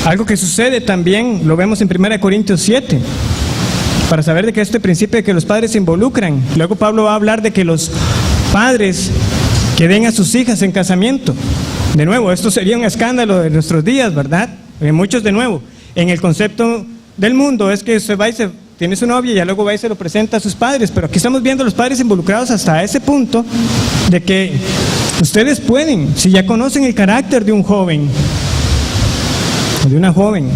A: Algo que sucede también, lo vemos en 1 Corintios 7, para saber de que este principio de que los padres se involucran. Luego Pablo va a hablar de que los padres que den a sus hijas en casamiento. De nuevo, esto sería un escándalo de nuestros días, ¿verdad? Muchos, de nuevo, en el concepto del mundo es que usted va y tiene su novia y ya luego va y se lo presenta a sus padres, pero aquí estamos viendo a los padres involucrados hasta ese punto de que ustedes pueden, si ya conocen el carácter de un joven, de una joven,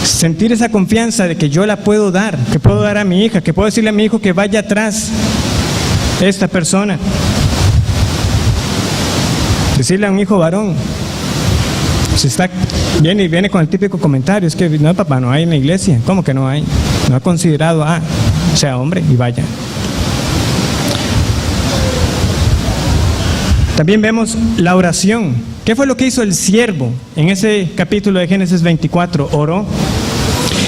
A: sentir esa confianza de que yo la puedo dar, que puedo dar a mi hija, que puedo decirle a mi hijo que vaya atrás de esta persona. Decirle a un hijo varón, si está, viene con el típico comentario, es que no, papá, no hay en la iglesia. ¿Cómo que no hay? No ha considerado, sea hombre y vaya. También vemos la oración. ¿Qué fue lo que hizo el siervo en ese capítulo de Génesis 24? Oró.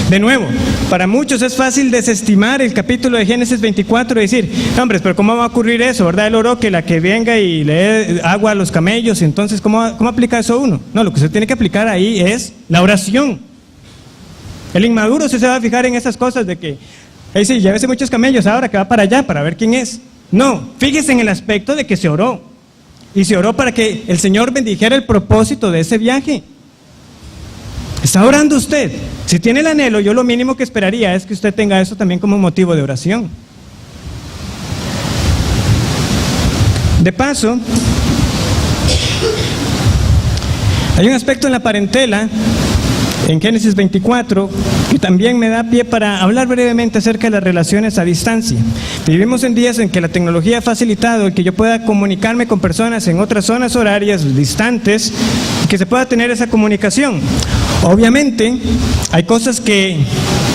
A: De nuevo, para muchos es fácil desestimar el capítulo de Génesis 24 y decir, hombres, pero ¿cómo va a ocurrir eso? ¿Verdad? Él oró que la que venga y le dé agua a los camellos, entonces ¿cómo aplica eso uno? No, lo que usted tiene que aplicar ahí es la oración. El inmaduro se va a fijar en esas cosas de que, sí, llévese muchos camellos ahora que va para allá para ver quién es. No, fíjese en el aspecto de que se oró. Y se oró para que el Señor bendijera el propósito de ese viaje. ¿Está orando usted? Si tiene el anhelo, yo lo mínimo que esperaría es que usted tenga eso también como motivo de oración. De paso, hay un aspecto en la parentela, en Génesis 24, que también me da pie para hablar brevemente acerca de las relaciones a distancia. Vivimos en días en que la tecnología ha facilitado el que yo pueda comunicarme con personas en otras zonas horarias distantes y que se pueda tener esa comunicación. Obviamente, hay cosas que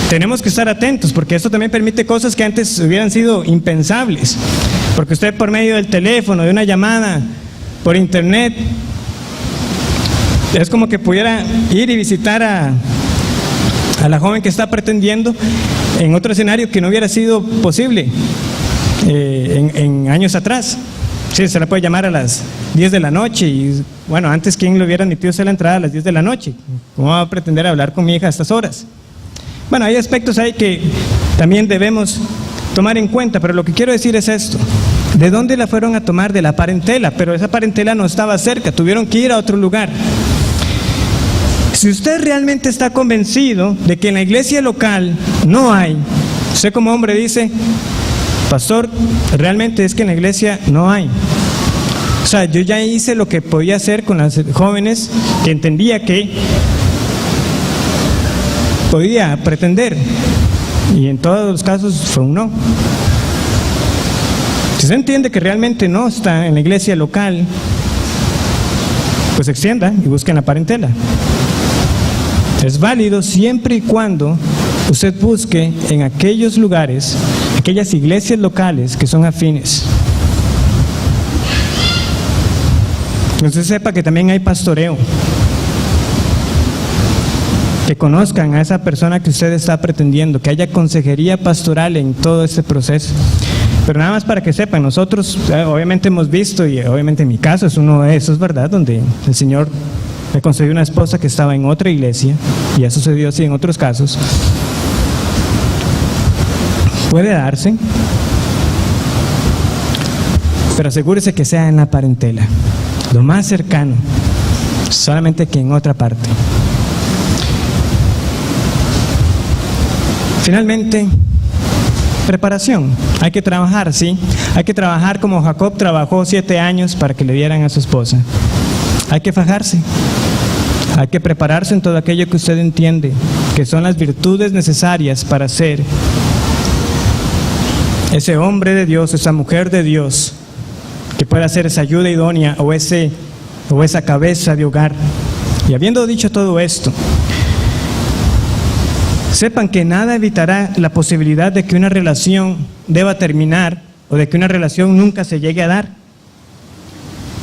A: tenemos que estar atentos, porque esto también permite cosas que antes hubieran sido impensables. Porque usted por medio del teléfono, de una llamada, por internet, es como que pudiera ir y visitar a la joven que está pretendiendo en otro escenario que no hubiera sido posible en años atrás. Sí, se la puede llamar a las 10 de la noche y bueno, antes ¿quién le hubiera admitido hacer la entrada a las 10 de la noche? ¿Cómo va a pretender hablar con mi hija a estas horas? Bueno, hay aspectos ahí que también debemos tomar en cuenta, pero lo que quiero decir es esto. ¿De dónde la fueron a tomar? De la parentela, pero esa parentela no estaba cerca, tuvieron que ir a otro lugar. Si usted realmente está convencido de que en la iglesia local no hay, usted como hombre dice, pastor, realmente es que en la iglesia no hay. O sea, yo ya hice lo que podía hacer con las jóvenes que entendía que podía pretender, y en todos los casos fue un no. Si se entiende que realmente no está en la iglesia local, pues extienda y busquen la parentela. Es válido siempre y cuando usted busque en aquellos lugares, aquellas iglesias locales que son afines. Entonces sepa que también hay pastoreo. Que conozcan a esa persona que usted está pretendiendo, que haya consejería pastoral en todo este proceso. Pero nada más para que sepan, nosotros obviamente hemos visto, y obviamente en mi caso es uno de esos, ¿verdad?, donde el Señor me concedió una esposa que estaba en otra iglesia, y ha sucedido así en otros casos. Puede darse, pero asegúrese que sea en la parentela, lo más cercano, solamente que en otra parte. Finalmente, preparación. Hay que trabajar, ¿sí? Hay que trabajar como Jacob trabajó 7 años para que le dieran a su esposa. Hay que fajarse. Hay que prepararse en todo aquello que usted entiende que son las virtudes necesarias para ser ese hombre de Dios, esa mujer de Dios, que pueda ser esa ayuda idónea o esa cabeza de hogar. Y habiendo dicho todo esto, sepan que nada evitará la posibilidad de que una relación deba terminar o de que una relación nunca se llegue a dar.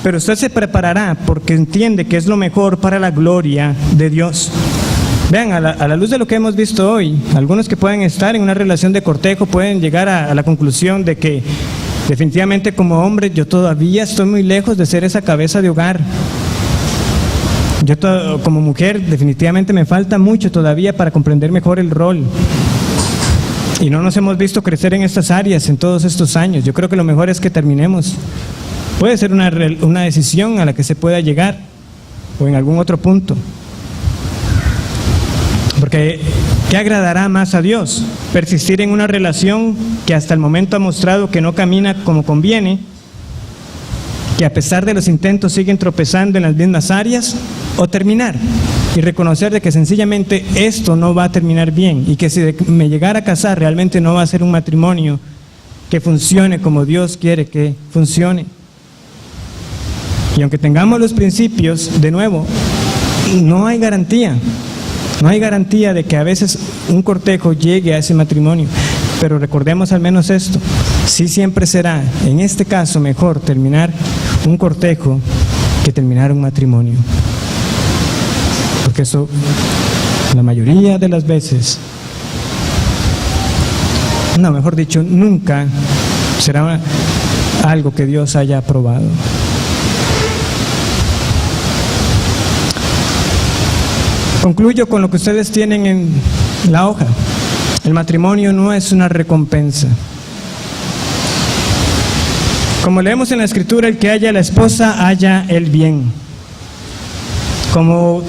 A: Pero usted se preparará porque entiende que es lo mejor para la gloria de Dios. Vean, a la luz de lo que hemos visto hoy, algunos que pueden estar en una relación de cortejo pueden llegar a la conclusión de que definitivamente como hombre yo todavía estoy muy lejos de ser esa cabeza de hogar. Yo como mujer definitivamente me falta mucho todavía para comprender mejor el rol. Y no nos hemos visto crecer en estas áreas en todos estos años. Yo creo que lo mejor es que terminemos. Puede ser una decisión a la que se pueda llegar o en algún otro punto. Porque ¿qué agradará más a Dios? ¿Persistir en una relación que hasta el momento ha mostrado que no camina como conviene? ¿Que a pesar de los intentos siguen tropezando en las mismas áreas? ¿O terminar y reconocer de que sencillamente esto no va a terminar bien y que si me llegara a casar realmente no va a ser un matrimonio que funcione como Dios quiere que funcione? Y aunque tengamos los principios, de nuevo, no hay garantía. No hay garantía de que a veces un cortejo llegue a ese matrimonio. Pero recordemos al menos esto: sí, siempre será, en este caso, mejor terminar un cortejo que terminar un matrimonio. Porque eso, la mayoría de las veces, no, mejor dicho, nunca será algo que Dios haya aprobado. Concluyo con lo que ustedes tienen en la hoja. El matrimonio no es una recompensa. Como leemos en la Escritura, el que halla a la esposa halla el bien. Como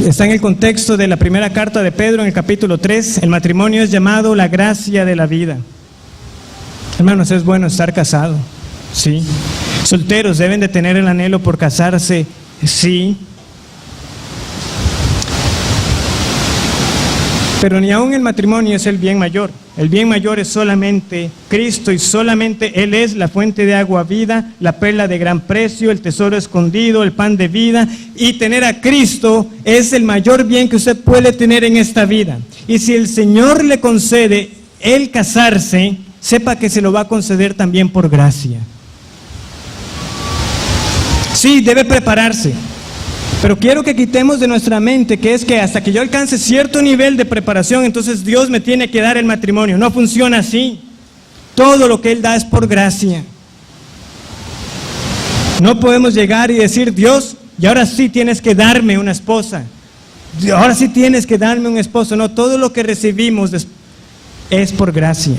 A: está en el contexto de la primera carta de Pedro en el capítulo 3, el matrimonio es llamado la gracia de la vida. Hermanos, es bueno estar casado, sí. Solteros deben de tener el anhelo por casarse, sí. Pero ni aún el matrimonio es el bien mayor. El bien mayor es solamente Cristo y solamente Él es la fuente de agua vida, la perla de gran precio, el tesoro escondido, el pan de vida. Y tener a Cristo es el mayor bien que usted puede tener en esta vida. Y si el Señor le concede el casarse, sepa que se lo va a conceder también por gracia. Sí, debe prepararse. Pero quiero que quitemos de nuestra mente que es que hasta que yo alcance cierto nivel de preparación, entonces Dios me tiene que dar el matrimonio. No funciona así. Todo lo que Él da es por gracia. No podemos llegar y decir: Dios, y ahora sí tienes que darme una esposa. Ahora sí tienes que darme un esposo. No, todo lo que recibimos es por gracia.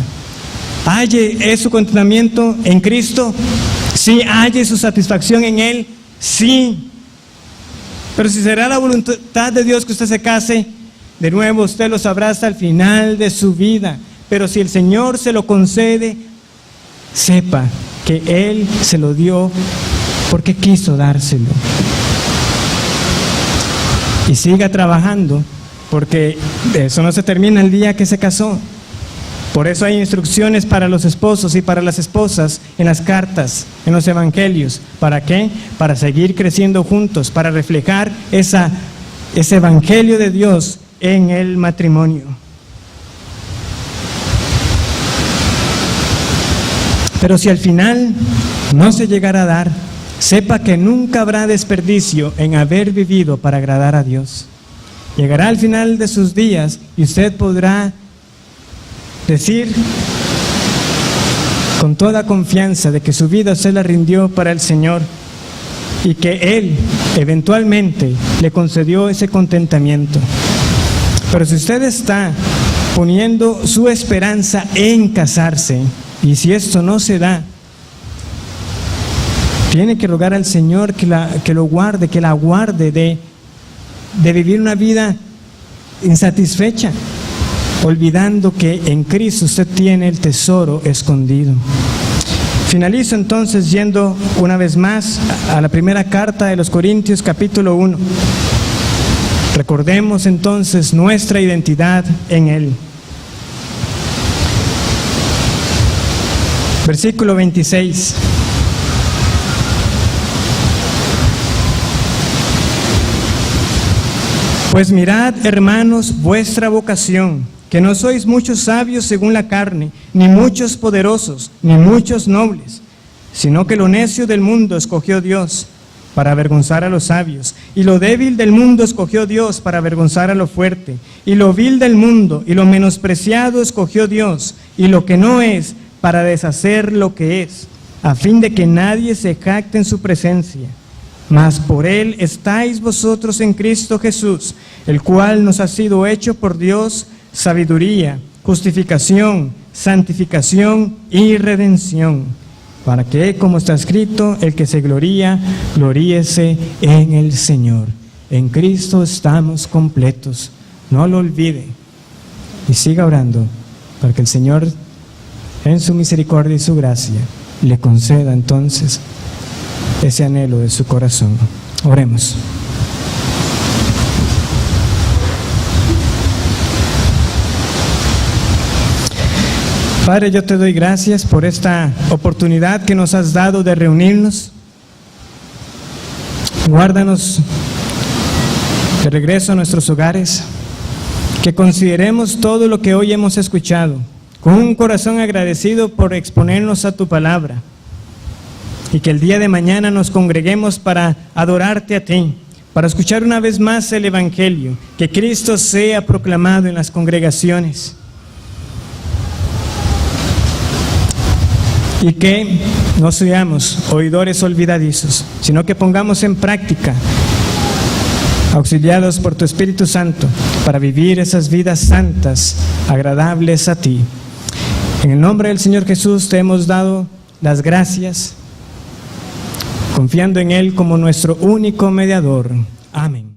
A: ¿Halle su contentamiento en Cristo? Sí. ¿Halle su satisfacción en Él? Sí. Pero si será la voluntad de Dios que usted se case, de nuevo usted lo sabrá hasta el final de su vida. Pero si el Señor se lo concede, sepa que Él se lo dio porque quiso dárselo. Y siga trabajando, porque eso no se termina el día que se casó. Por eso hay instrucciones para los esposos y para las esposas en las cartas, en los evangelios. ¿Para qué? Para seguir creciendo juntos, para reflejar ese evangelio de Dios en el matrimonio. Pero si al final no se llegara a dar, sepa que nunca habrá desperdicio en haber vivido para agradar a Dios. Llegará al final de sus días y usted podrá decir con toda confianza de que su vida se la rindió para el Señor y que Él eventualmente le concedió ese contentamiento. Pero si usted está poniendo su esperanza en casarse, y si esto no se da, tiene que rogar al Señor que lo guarde, que la guarde de vivir una vida insatisfecha, olvidando que en Cristo usted tiene el tesoro escondido. Finalizo entonces yendo una vez más a la primera carta de los Corintios, capítulo 1. Recordemos entonces nuestra identidad en Él. Versículo 26. Pues mirad, hermanos, vuestra vocación, que no sois muchos sabios según la carne, ni muchos poderosos, ni muchos nobles, sino que lo necio del mundo escogió Dios para avergonzar a los sabios, y lo débil del mundo escogió Dios para avergonzar a lo fuerte, y lo vil del mundo y lo menospreciado escogió Dios, y lo que no es, para deshacer lo que es, a fin de que nadie se jacte en su presencia. Mas por Él estáis vosotros en Cristo Jesús, el cual nos ha sido hecho por Dios sabiduría, justificación, santificación y redención, para que, como está escrito, el que se gloría, gloríese en el Señor. En Cristo estamos completos, no lo olvide, y siga orando para que el Señor, en su misericordia y su gracia, le conceda entonces ese anhelo de su corazón. Oremos. Padre, yo te doy gracias por esta oportunidad que nos has dado de reunirnos. Guárdanos de regreso a nuestros hogares, que consideremos todo lo que hoy hemos escuchado con un corazón agradecido por exponernos a tu palabra, y que el día de mañana nos congreguemos para adorarte a ti, para escuchar una vez más el Evangelio, que Cristo sea proclamado en las congregaciones, y que no seamos oidores olvidadizos, sino que pongamos en práctica, auxiliados por tu Espíritu Santo, para vivir esas vidas santas, agradables a ti. En el nombre del Señor Jesús te hemos dado las gracias, confiando en Él como nuestro único mediador. Amén.